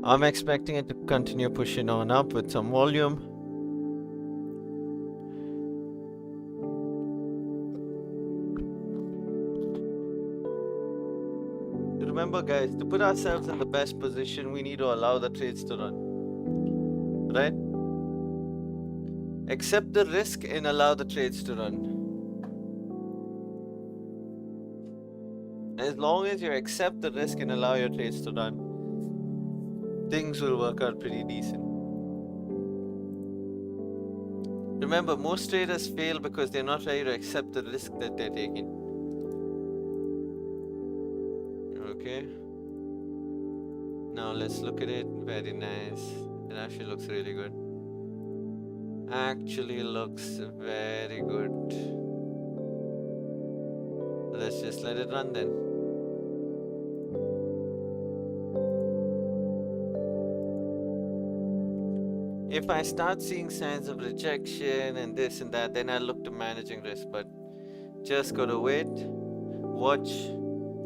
I'm expecting it to continue pushing on up with some volume. Remember guys, to put ourselves in the best position, we need to allow the trades to run. Right? Accept the risk and allow the trades to run. As long as you accept the risk and allow your trades to run, things will work out pretty decent. Remember, most traders fail because they're not ready to accept the risk that they're taking. Okay. Now let's look at it. Very nice. It actually looks really good. Actually looks very good. Let's just let it run then. If I start seeing signs of rejection and this and that, then I'll look to managing risk. But just gotta wait, watch,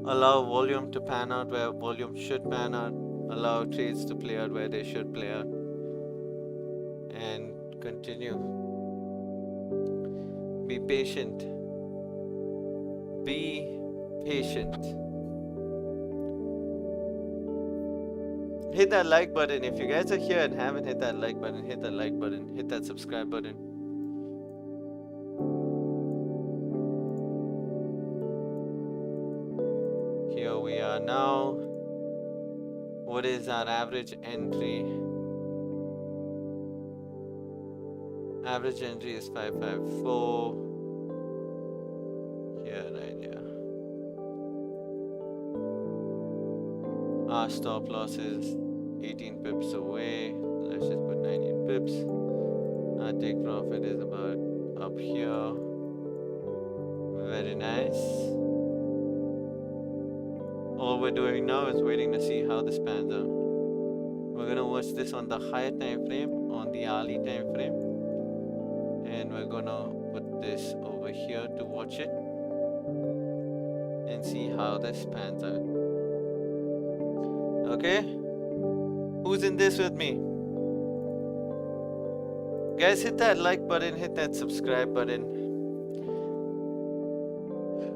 allow volume to pan out where volume should pan out, allow trades to play out where they should play out, and continue. Be patient. Be patient. Hit that like button. If you guys are here and haven't hit that like button, hit that like button, hit that subscribe button. Here we are now. What is our average entry? Average entry is 554. Here, right here. Our stop loss is 18 pips away. Let's just put 19 pips. Our take profit is about up here. Very nice. All we're doing now is waiting to see how this pans out. We're gonna watch this on the higher time frame, on the hourly time frame, and we're gonna put this over here to watch it and see how this pans out. Okay? Who's in this with me? Guys, hit that like button, hit that subscribe button.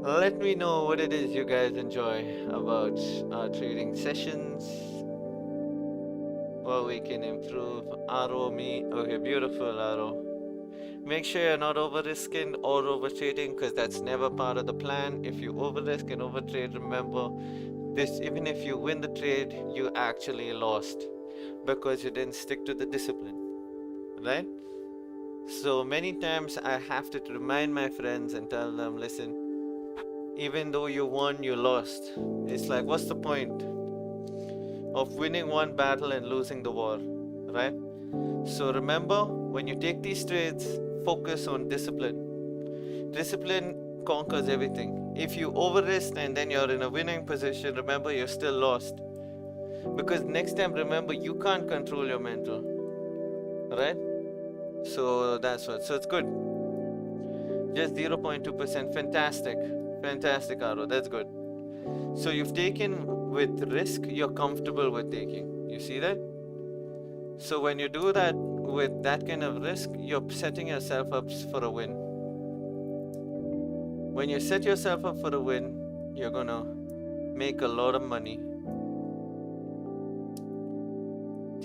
Let me know what it is you guys enjoy about our trading sessions. What we can improve. Aro, me. Okay, beautiful, Aro. Make sure you're not over risking or over trading, because that's never part of the plan. If you over risk and over trade, remember this, even if you win the trade, you actually lost because you didn't stick to the discipline, right? So many times I have to remind my friends and tell them, listen, even though you won, you lost. It's like, what's the point of winning one battle and losing the war, right? So remember, when you take these trades, focus on discipline. Discipline conquers everything. If you over risk and then you're in a winning position, remember you're still lost. Because next time, remember, you can't control your mental, right? So that's what. So it's good. Just 0.2%. Fantastic. Fantastic, Aro. That's good. So you've taken with risk, you're comfortable with taking. You see that? So when you do that with that kind of risk, you're setting yourself up for a win. When you set yourself up for a win, you're gonna make a lot of money.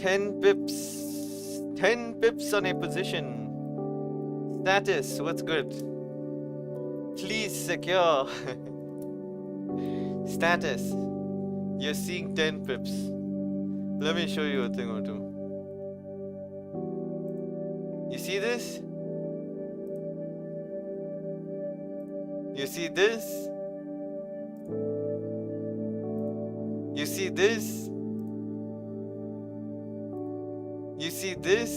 10 pips. 10 pips on a position. Status, what's good? Please secure. Status, you're seeing 10 pips. Let me show you a thing or two. You see this? You see this? You see this? You see this?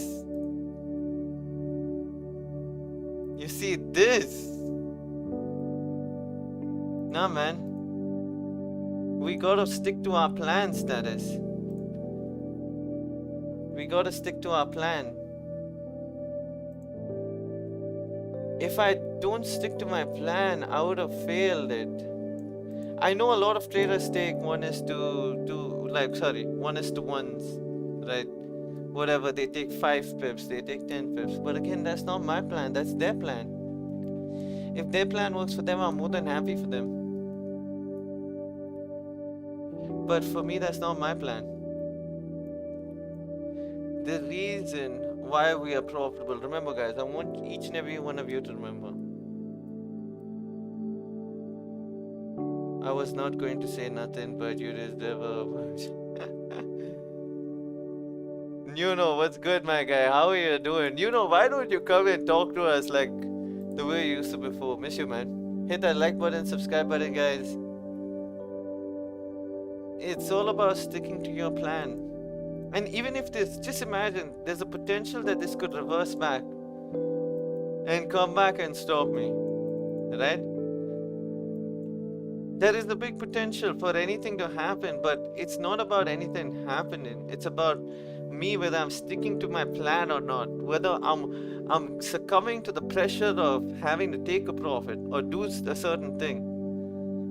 You see this? Nah, man. We gotta stick to our plan, Status. We gotta stick to our plan. If I don't stick to my plan, I would have failed it. I know a lot of traders take 1:1s, right? Whatever, they take 5 pips, they take 10 pips. But again, that's not my plan, that's their plan. If their plan works for them, I'm more than happy for them. But for me, that's not my plan. The reason why we are profitable, remember guys, I want each and every one of you to remember. I was not going to say nothing, but you deserve a bunch. You know, what's good, my guy? How are you doing? You know, why don't you come and talk to us like the way you used to before? Miss you, man. Hit that like button, subscribe button, guys. It's all about sticking to your plan. And even if this, just imagine, there's a potential that this could reverse back and come back and stop me, right? There is a big potential for anything to happen, but it's not about anything happening. It's about me, whether I'm sticking to my plan or not, whether I'm succumbing to the pressure of having to take a profit or do a certain thing,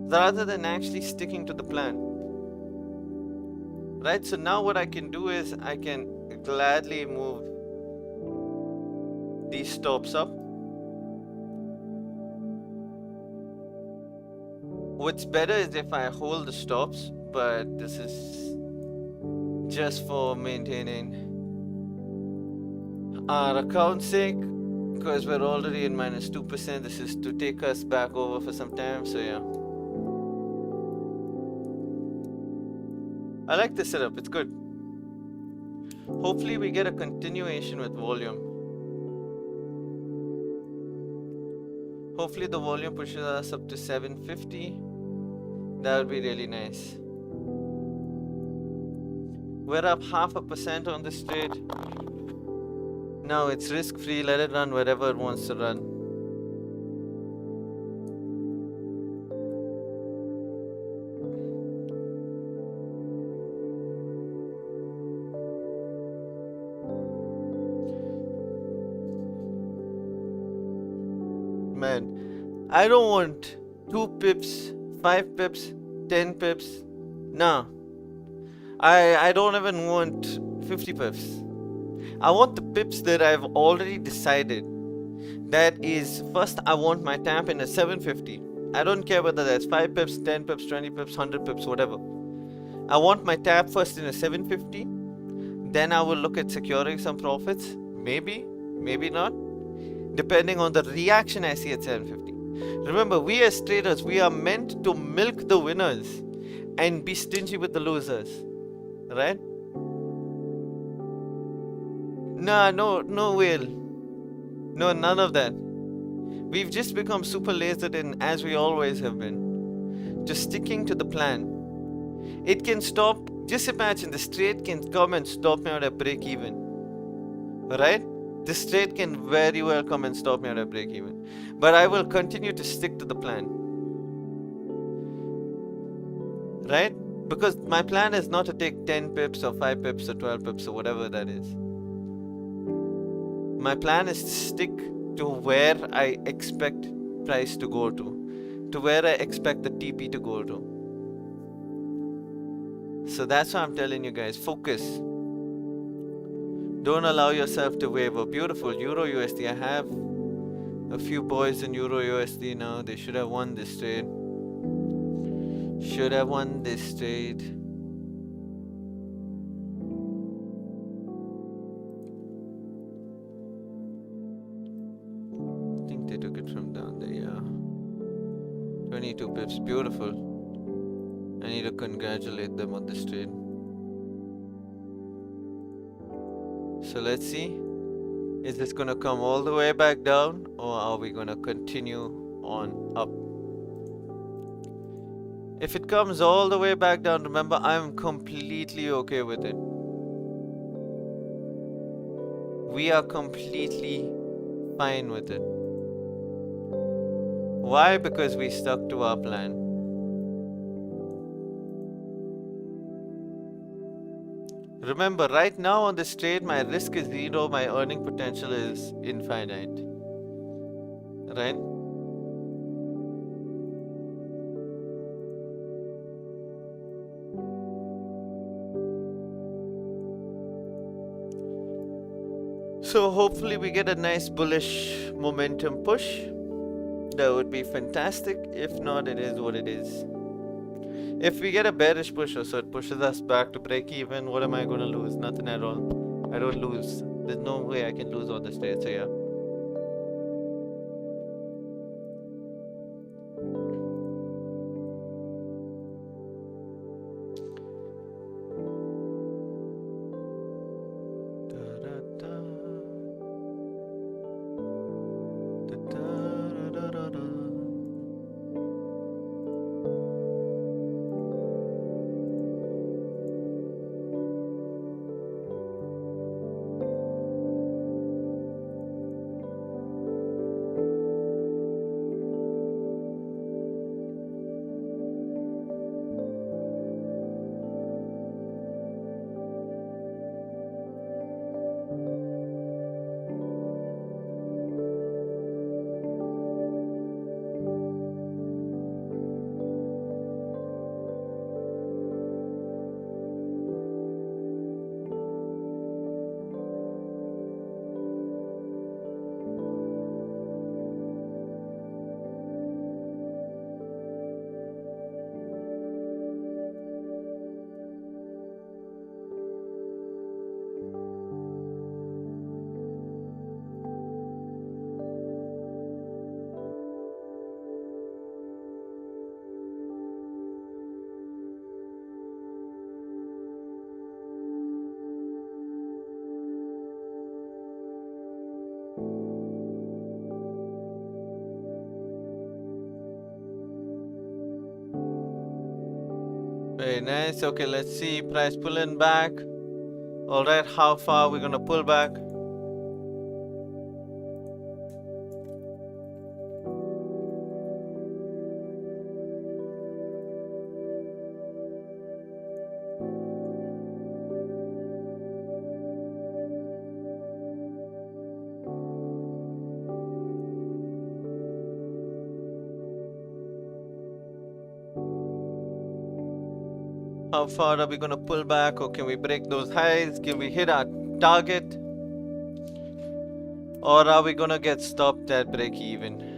rather than actually sticking to the plan. Right, so now what I can do is I can gladly move these stops up. What's better is if I hold the stops, but this is just for maintaining our account's sake, because we're already in -2%. This is to take us back over for some time, so yeah. I like this setup, it's good. Hopefully we get a continuation with volume. Hopefully the volume pushes us up to 750. That would be really nice. We're up 0.5% on this trade. Now it's risk free, let it run wherever it wants to run. Man, I don't want 2 pips, 5 pips, 10 pips. Nah. I don't even want 50 pips. I want the pips that I've already decided. That is, first I want my tap in a 750. I don't care whether that's 5 pips, 10 pips, 20 pips, 100 pips, whatever. I want my tap first in a 750. Then I will look at securing some profits. Maybe, maybe not. depending on the reaction I see at 750. Remember, we as traders, we are meant to milk the winners and be stingy with the losers, right? Nah, no whale. No, none of that. We've just become super lasered in, as we always have been, just sticking to the plan. It can stop, just imagine the straight can come and stop me out at break even, right? The straight can very well come and stop me out at break even, but I will continue to stick to the plan, right? Because my plan is not to take 10 pips or 5 pips or 12 pips or whatever that is. My plan is to stick to where I expect price to go to where I expect the TP to go to. So that's why I'm telling you guys, focus. Don't allow yourself to waver. Beautiful Euro USD. I have a few boys in Euro USD now. They should have won this trade. Should have won this trade. I think they took it from down there, yeah. 22 pips, beautiful. I need to congratulate them on this trade. So let's see. Is this gonna come all the way back down, or are we gonna continue on up? If it comes all the way back down, remember, I'm completely okay with it. We are completely fine with it. Why? Because we stuck to our plan. Remember, right now on this trade, my risk is 0, my earning potential is infinite. Right? So hopefully we get a nice bullish momentum push. That would be fantastic. If not, it is what it is. If we get a bearish push or so, it pushes us back to break even, what am I going to lose? Nothing at all. I don't lose. There's no way I can lose on this trade, so yeah. Very nice. Okay, let's see. Price pulling back. Alright, how far we're gonna pull back? How far are we gonna pull back, or can we break those highs? Can we hit our target? Or are we gonna get stopped at break even?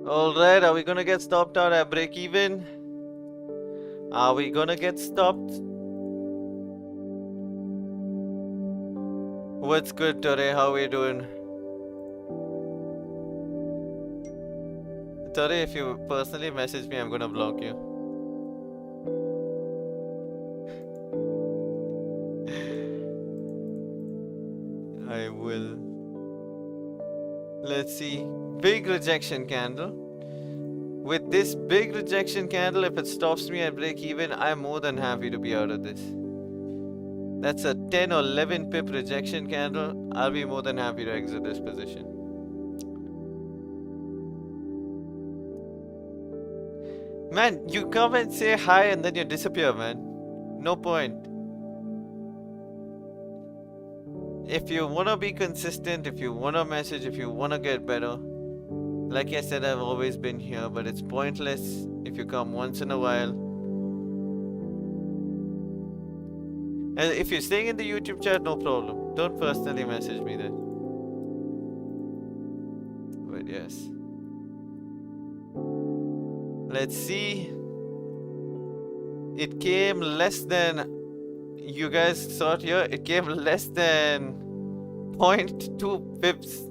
Alright, are we gonna get stopped out at break even? Are we gonna get stopped? What's good, Tore? How we doing? Tore, if you personally message me, I'm gonna block you. I will. Let's see. Big rejection candle. With this big rejection candle, if it stops me at break even, I'm more than happy to be out of this. That's a 10 or 11 pip rejection candle. I'll be more than happy to exit this position. Man, you come and say hi and then you disappear, man. No point. If you wanna be consistent, if you wanna message, if you wanna get better, like I said, I've always been here, but it's pointless if you come once in a while. And if you're staying in the YouTube chat, no problem. Don't personally message me then. But yes. Let's see. It came less than, you guys saw it here, it came less than 0.2 pips.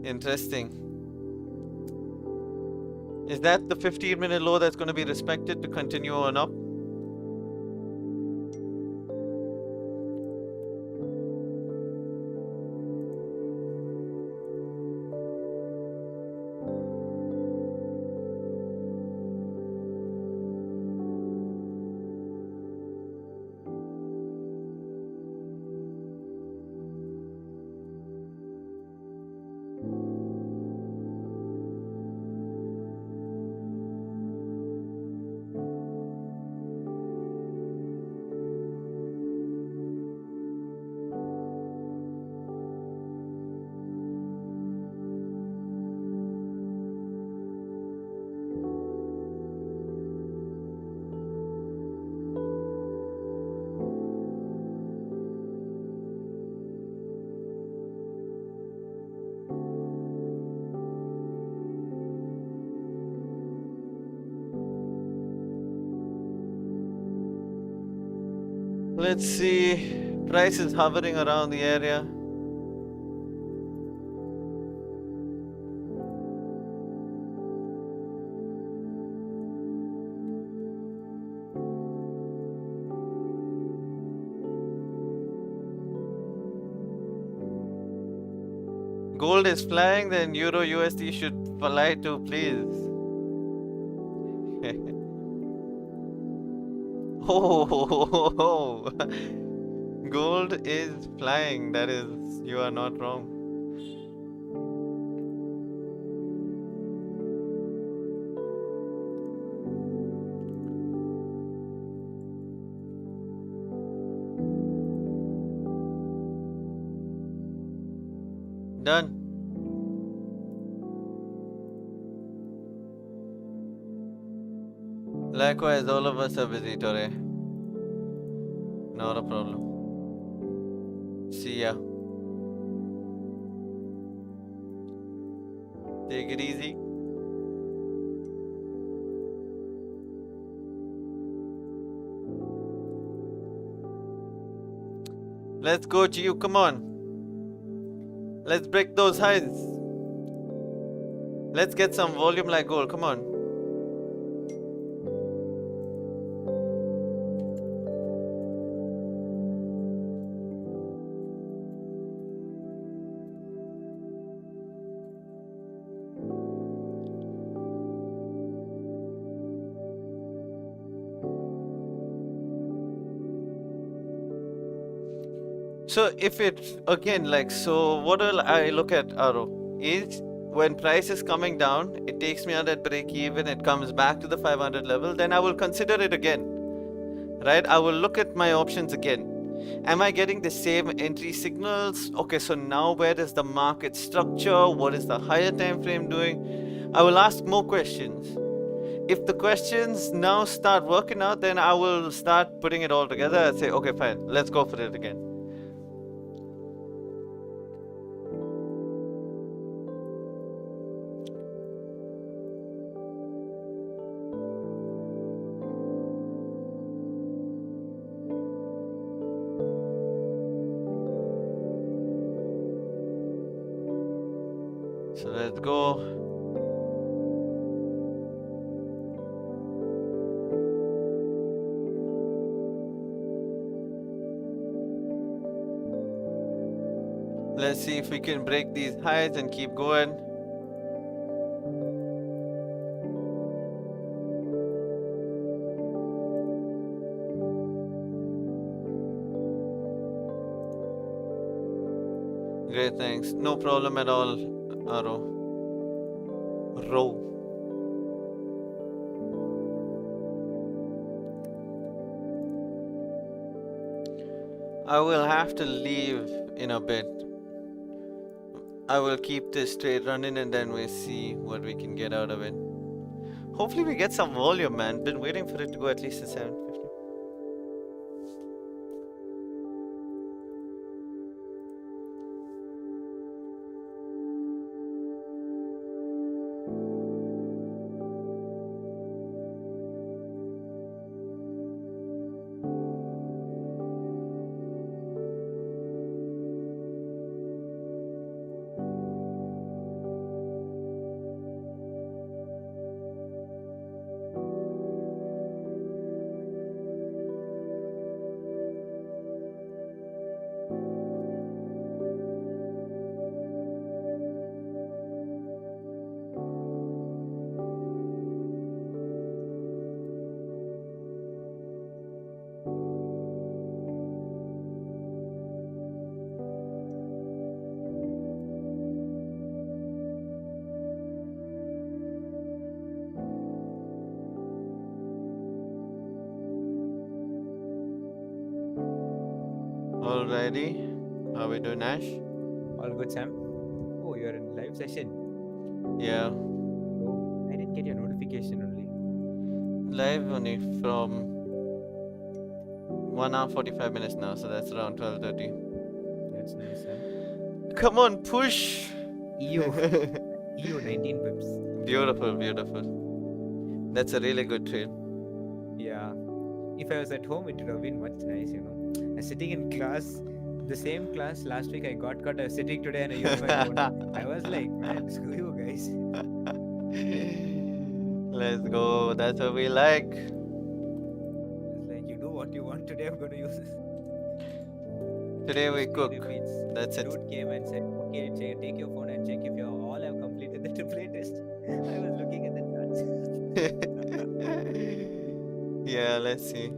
Interesting. Is that the 15-minute low that's going to be respected to continue on up? Let's see. Price is hovering around the area. Gold is flying, then Euro USD should fly too, please. Oh, gold is flying. That is, you are not wrong. Done. Likewise, all of us are busy today. Not a problem. See ya. Take it easy. Let's go, Gio. Come on. Let's break those highs. Let's get some volume like gold. Come on. So if it, again, like, so what will I look at, Aro? Is when price is coming down, it takes me out at break even, it comes back to the 500 level, then I will consider it again, right? I will look at my options again. Am I getting the same entry signals? Okay, so now where is the market structure? What is the higher time frame doing? I will ask more questions. If the questions now start working out, then I will start putting it all together and say, okay, fine, let's go for it again. So let's go. Let's see if we can break these highs and keep going. Great, thanks. No problem at all, Aro. Row. I will have to leave in a bit. I will keep this trade running and then we'll see what we can get out of it. Hopefully we get some volume, man. Been waiting for it to go at least to 750. Alrighty. How we doing, Ash? All good, Sam. Oh, you're in live session. Yeah. Oh, I didn't get your notification only. Live only from 1 hour 45 minutes now, so that's around 12:30. That's nice, Sam. Come on, push! EU. EU 19 pips. Beautiful, beautiful. That's a really good trade. Yeah. If I was at home, it would have been much nice, you know. I was sitting in class, the same class last week I got caught. I was sitting today and I used my phone. I was like, man, screw you guys. Let's go. That's what we like. It's like, you do what you want today, I'm going to use this. Today we History cook. repeats. That's it. Dude came and said, okay, take your phone and check if you all have completed the AAA test. I was looking at the charts. Yeah, let's see.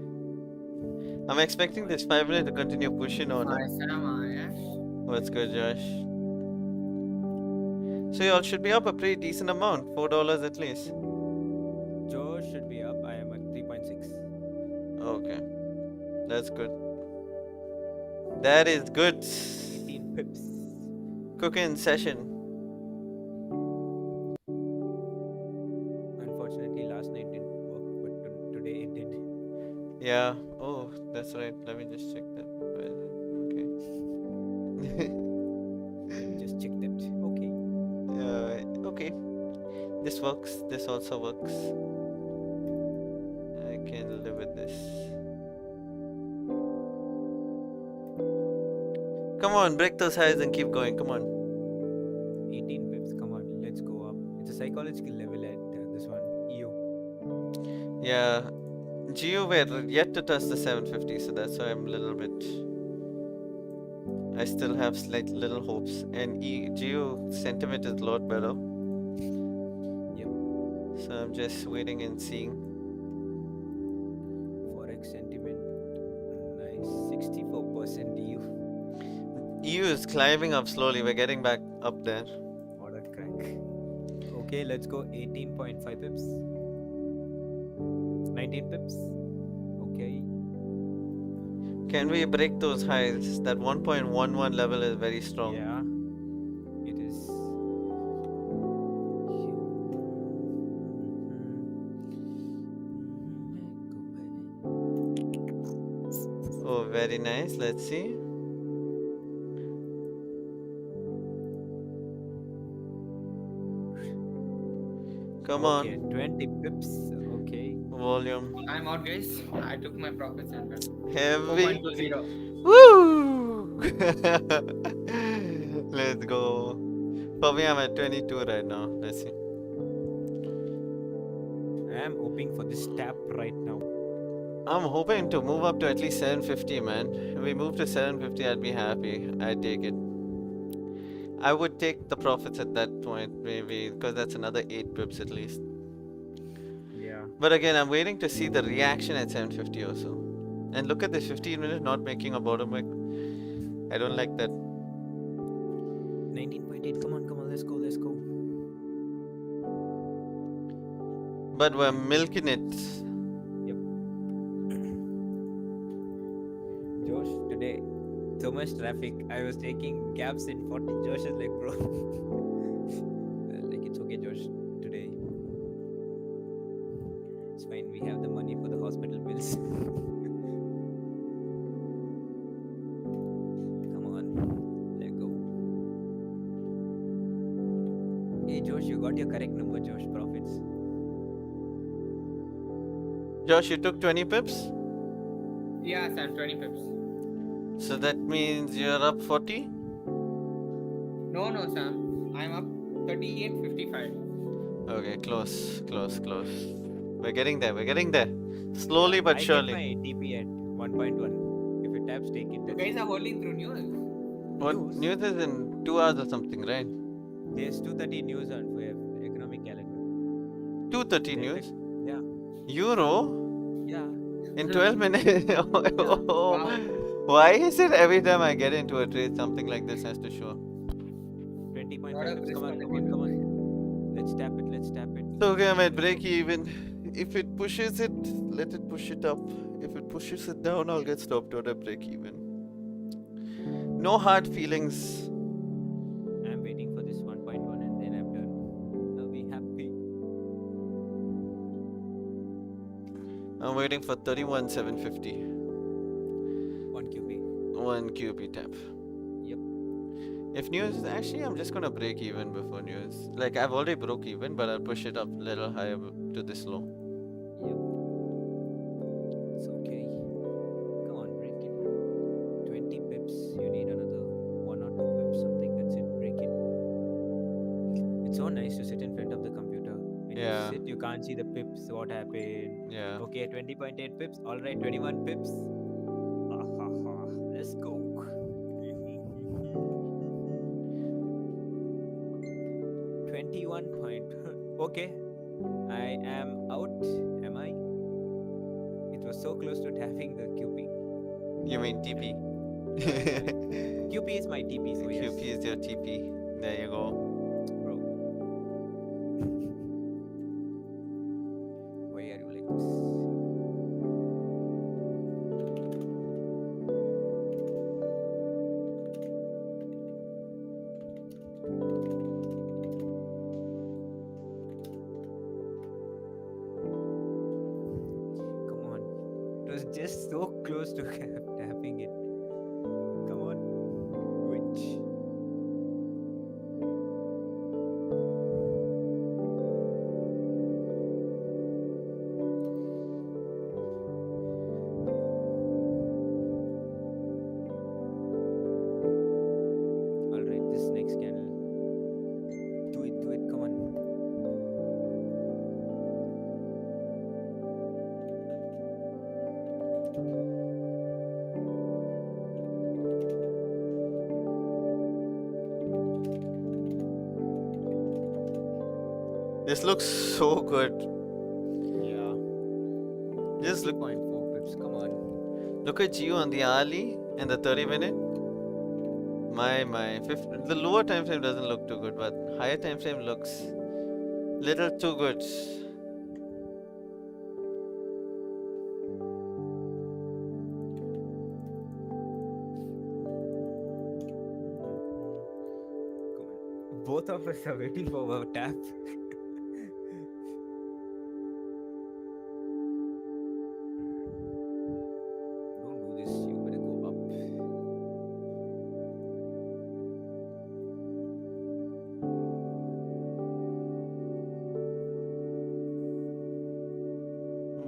I'm expecting this 5 minute to continue pushing on. Hi Sam, hi Ash. What's good, Josh? So y'all should be up a pretty decent amount, $4 at least. Joe should be up. I am at 3.6. Okay, that's good. That is good. 18 pips. Cooking session. Unfortunately, last night didn't work, but today it did. Yeah. Oh, that's right. Let me just check that. Where is it? Okay. Just checked it. Okay. Okay. This works. This also works. I can live with this. Come on, break those highs and keep going. Come on. 18 pips. Come on, let's go up. It's a psychological level at this one. EU. Yeah. Geo we're yet to touch the 750, so that's why I'm a little bit. I still have slight little hopes, and Geo sentiment is a lot better. Yep. So I'm just waiting and seeing. Forex sentiment. Nice. 64% EU. EU is climbing up slowly. We're getting back up there. What a crack. Okay, let's go 18.5 pips. 19 pips. Okay. Can we break those highs? That 1.11 level is very strong. Yeah. It is. Oh, very nice. Let's see. Come Okay, on. 20 pips. Okay. Volume. I'm out guys. I took my profits and Heavy. 4.20. Woo! Let's go. For me, I'm at 22 right now. Let's see. I am hoping for this tap right now. I'm hoping to move up to at least 750, man. If we move to 750, I'd be happy. I'd take it. I would take the profits at that point, maybe, because that's another 8 pips at least. Yeah. But again, I'm waiting to see the reaction at 750 or so. And look at this 15 minutes not making a bottom wick. I don't like that. 19.8. Come on, let's go. But we're milking it. Josh, today, so much traffic. I was taking cabs in 40. Josh is like, bro. Like, it's okay, Josh. Today. It's fine. We have the money for the hospital bills. Come on. Let go. Hey, Josh, you got your correct number, Josh. Profits. Josh, you took 20 pips? Yeah, Sam, 20 pips. So that means you're up 40? No, Sam. I'm up 38.55. Okay, close. We're getting there. Slowly but surely. I get my TP at 1.1. If it taps, take it. You That's guys it. are holding through news. What news is in 2 hours or something, right? There's 2:30 news on for economic calendar. 2:30 news? Yeah. Euro? Yeah. In 12 minutes? Wow. Why is it every time I get into a trade, something like this has to show up? 20.5 Lot of pips. risk Come on the on. Let's tap it. So okay, I'm at break even. If it pushes it, let it push it up. If it pushes it down, I'll get stopped out at break even. No hard feelings. I'm waiting for this 1.1 and then I'm done. I'll be happy. I'm waiting for 31,750. 1 QB. 1 QP tap. Yep. If news, actually, I'm just gonna break even before news. Like, I've already broke even, but I'll push it up a little higher to this low. Yep. It's okay. Come on, break it. 20 pips. You need another 1 or 2 pips, something. That's it. Break it. It's so nice to sit in front of the computer. When Yeah. you sit, you can't see the pips. What happened? Yeah. Okay, 20.8 pips. All right, 21 pips. Let's go. 21 point. Okay, I am out. Am I? It was so close to tapping the QP. You mean TP? QP is my TP, so yes. QP is your TP. There you go. Bro. Why are you like this? Come on. It was just so close to tapping it. Come on. Which? Alright, this next candle. Do it, come on. This looks so good. Yeah. Just look 0.4 pips, come on. Look at you on the hourly and the 30 minute. My. The lower time frame doesn't look too good, but higher time frame looks little too good. Come on. Both of us are waiting for our tap. Don't do this, you better go up.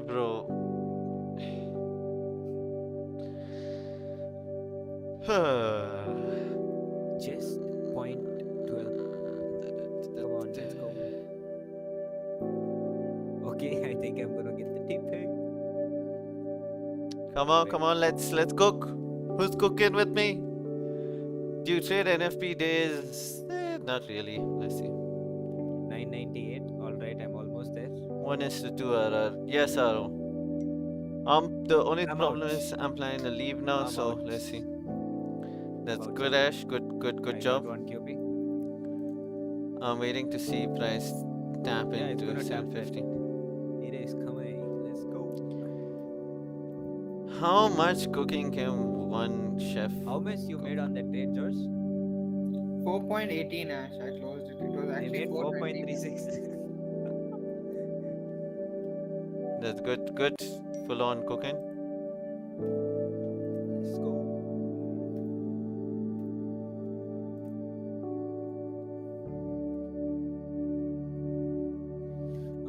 Bro. Just 0.12. Come on, let's cook. Who's cooking with me? Do you trade NFP days? Not really. Let's see. 998. All right, I'm almost there. 1:2 RR. Yes, Aro. The only I'm problem out. is I'm planning to leave now, I'm so out. let's see. That's Out, good, Sam. Ash. Good I job. got one QP. I'm waiting to see price tap Yeah, it's into gonna tap that. 750. It is coming. Let's go. How much cooking can one chef? How much you made on that trade, George? 4.18 Ash. I closed it. It was They actually made 4.20. 4.36. That's good. Full on cooking. Let's go.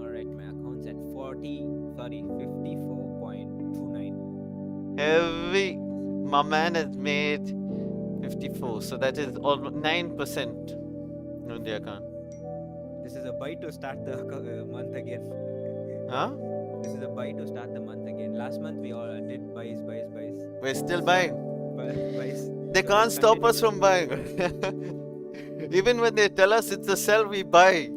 Alright, my account's at 54.29. Heavy. My man has made 54, so that is almost 9% on the account. This is a buy to start the month again. Huh? This is a buy to start the month again. Last month we all did buys. We're still buying. Buys. They So can't let's stop continue. us from buying. Even when they tell us it's a sell, we buy.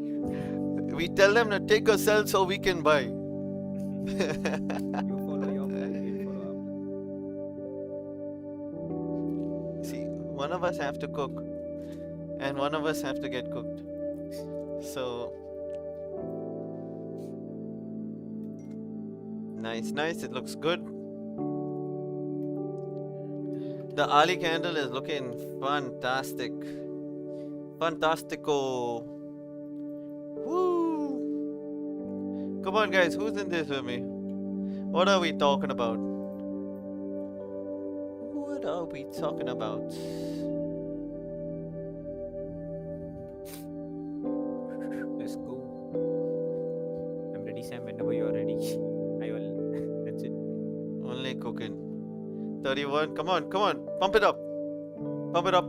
We tell them to take a sell so we can buy. You follow your plan, we'll follow our plan. See, one of us have to cook, and one of us have to get cooked. So nice. It looks good. The Ali candle is looking fantastic. Fantastico. Woo! Come on, guys, who's in this with me? What are we talking about? What are we talking about? Let's go. I'm ready, Sam. Whenever you're ready, I will. That's it. Only cooking. 31. Come on. Pump it up. Pump it up.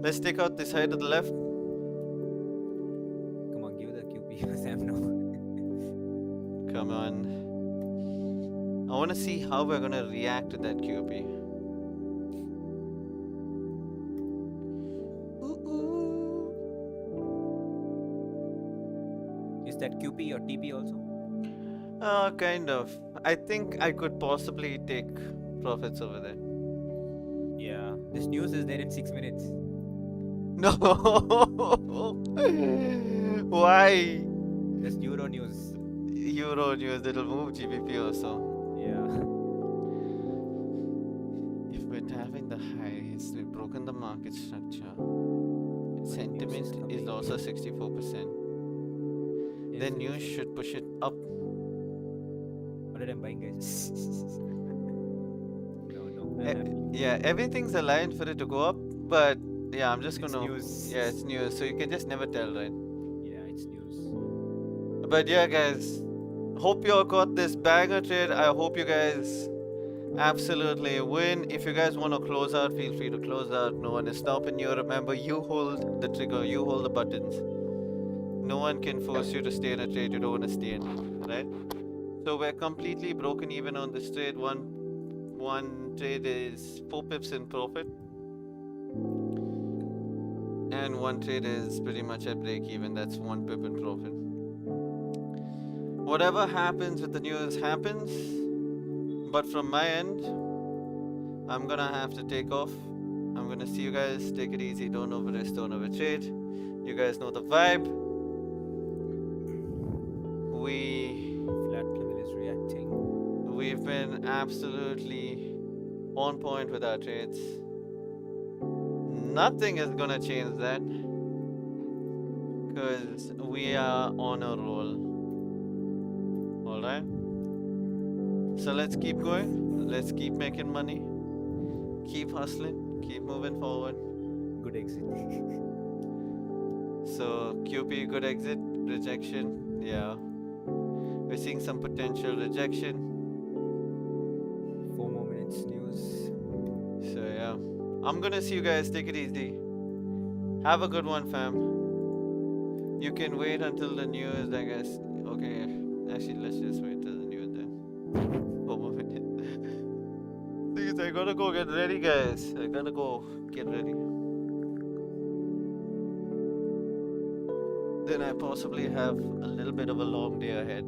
Let's take out the side of the left. Come on, give the QP, Sam. No. Come on. I want to see how we're gonna react to that QP. Is that QP or TP also? Kind of. I think I could possibly take profits over there. Yeah. This news is there in 6 minutes. No. Why? That's Euro news. Euro news. It'll move GBP also. Yeah. If we're tapping the highs, we've broken the market structure. news is Sentiment is coming. also 64%. Then news should push it up. What did I'm buying, guys? No. I'm Eh, happy. Yeah, everything's aligned for it to go up, but yeah, I'm just It's gonna. news. Yeah, it's news, so you can just never tell, right? Yeah, it's news. But yeah, guys, hope you all got this banger trade. I hope you guys absolutely win. If you guys want to close out, feel free to close out. No one is stopping you. Remember, you hold the trigger, you hold the buttons. No one can force you to stay in a trade you don't want to stay in, right? So we're completely broken even on this trade. One trade is 4 pips in profit, and one trade is pretty much at break even. That's 1 pip in profit. Whatever happens with the news happens, but from my end, I'm gonna have to take off. I'm gonna see you guys. Take it easy. Don't overrisk, don't overtrade. You guys know the vibe. Flat level is reacting. We've been absolutely on point with our trades. Nothing is gonna change that, because we are on a roll. Alright? So let's keep going. Let's keep making money. Keep hustling. Keep moving forward. Good exit. So QP, good exit. Rejection. Yeah. We're seeing some potential rejection. 4 more minutes news. So yeah. I'm gonna see you guys. Take it easy. Have a good one, fam. You can wait until the news, I guess. Okay. Actually, let's just wait till the news then. 4 more minutes. I gotta go get ready, guys. I gotta go get ready. Then I possibly have a little bit of a long day ahead.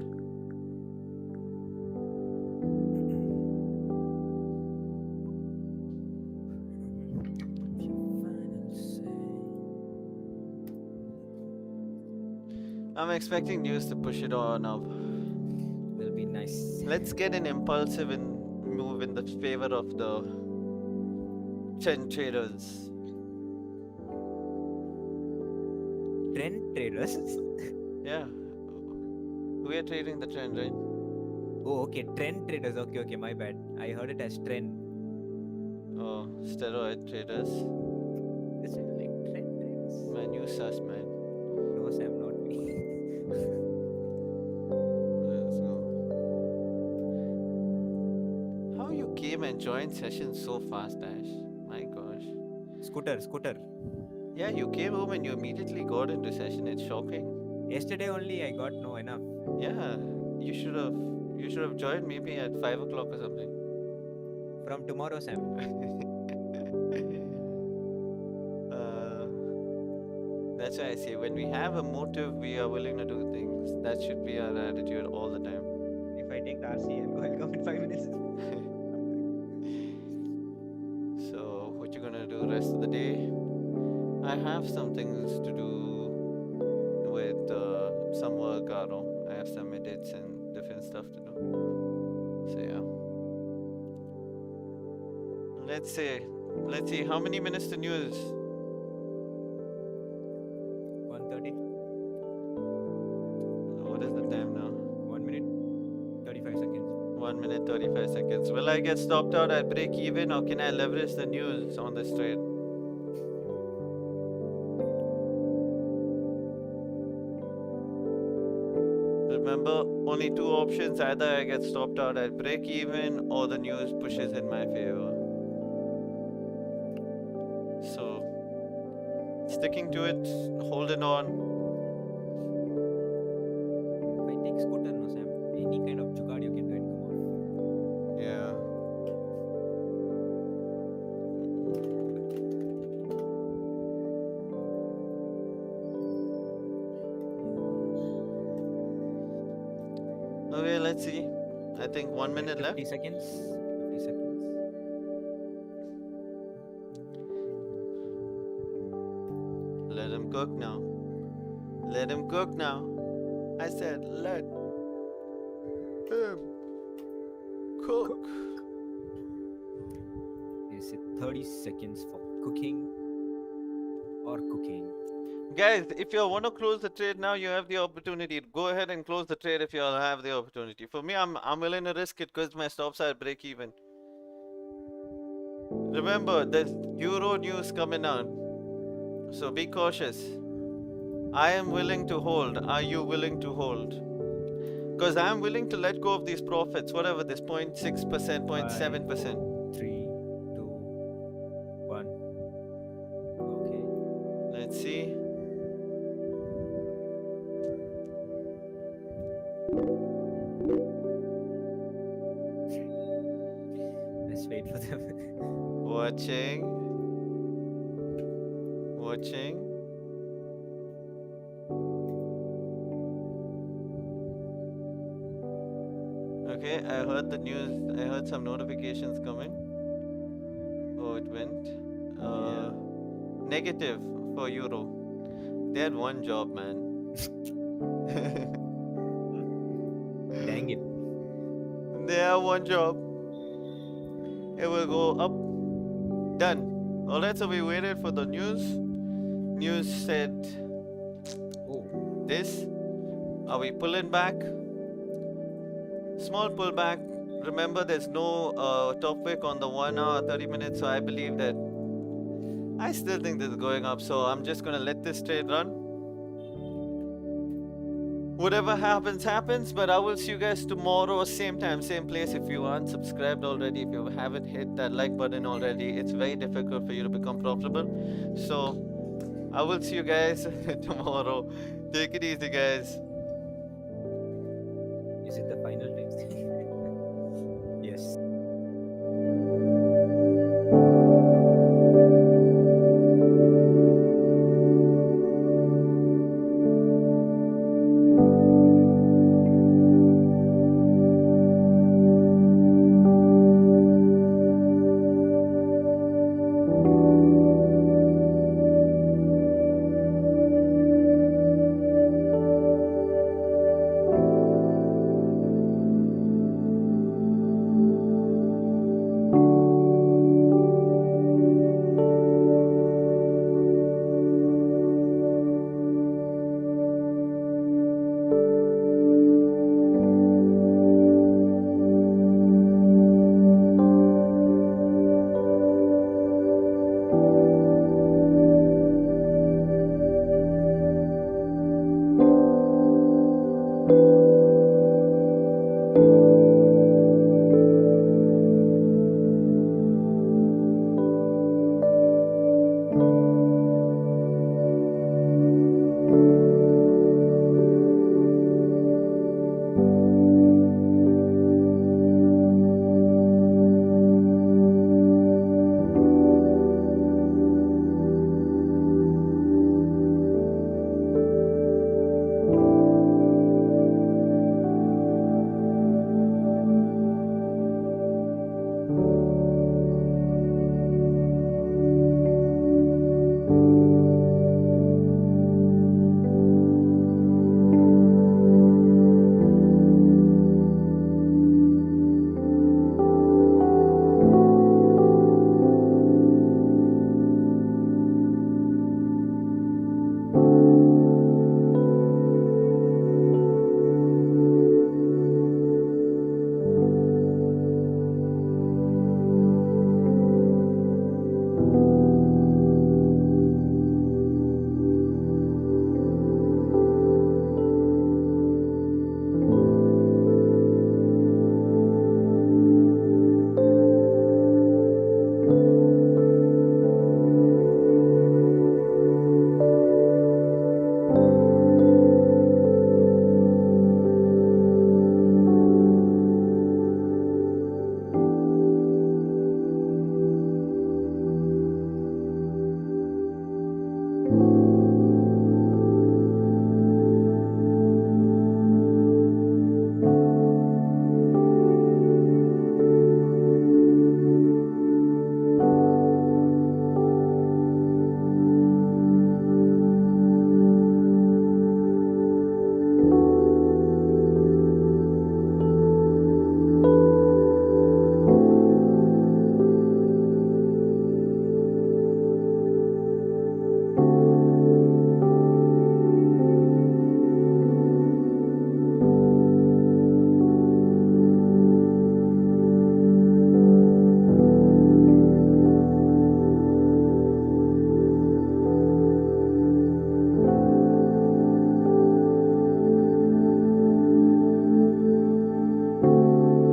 I'm expecting news to push it on up. Will be nice. Let's get an impulsive move in the favor of the trend traders. Trend traders? Yeah. We are trading the trend, right? Oh, okay. Trend traders. Okay, my bad. I heard it as trend. Oh, steroid traders. Is it like trend traders? Man, you sus, man. No, Sam, not me. Let's go. How you came and joined session so fast, Ash? My gosh. Scooter. Yeah, you came home and you immediately got into session. It's shocking. Yesterday only I got no enough. Yeah, you should have joined maybe at 5 o'clock or something. From tomorrow, Sam. That's why I say when we have a motive, we are willing to do things. That should be our attitude all the time. If I take the RC, I'll come in 5 minutes. So, what you gonna do rest of the day? I have some things to do with some work, Aro. I have some edits and different stuff to do. So yeah. Let's see how many minutes to news? 1:30. What is the time now? 1 minute, 35 seconds. 1 minute 35 seconds. Will I get stopped out at break even or can I leverage the news on this trade? Remember, only two options, either I get stopped out at break even or the news pushes in my favor. So, sticking to it, holding on. If I take scooter, no, Sam. Any kind of jugaad you can do it. Come on. Yeah. Okay, let's see. I think 1 minute left. 50 seconds. 50 seconds. Let him cook now. Let him cook now. I said, let him cook. Is it 30 seconds for cooking or cooking? Guys, if you want to close the trade now, you have the opportunity. Go ahead and close the trade if you all have the opportunity. For me, I'm willing to risk it because my stops are at break even. Remember, there's Euro news coming out, so be cautious. I am willing to hold. Are you willing to hold? Because I'm willing to let go of these profits, whatever this 0.6%, 0.7%. 3, 2, 1. Okay. Let's see. Let's wait for them. Watching. Okay, I heard the news. I heard some notifications coming. Oh, it went. Negative for Euro. They had one job, man. Dang it. They have one job. It will go up. Done. Alright, so we waited for the news. News said Oh. this. Are we pulling back? Small pullback. Remember, there's no top wick on the 1 hour 30 minutes, so I believe that I still think this is going up. So I'm just gonna let this trade run. Whatever happens, happens. But I will see you guys tomorrow, same time, same place. If you aren't subscribed already, if you haven't hit that like button already, it's very difficult for you to become profitable. So I will see you guys tomorrow. Take it easy, guys. Is it the final text?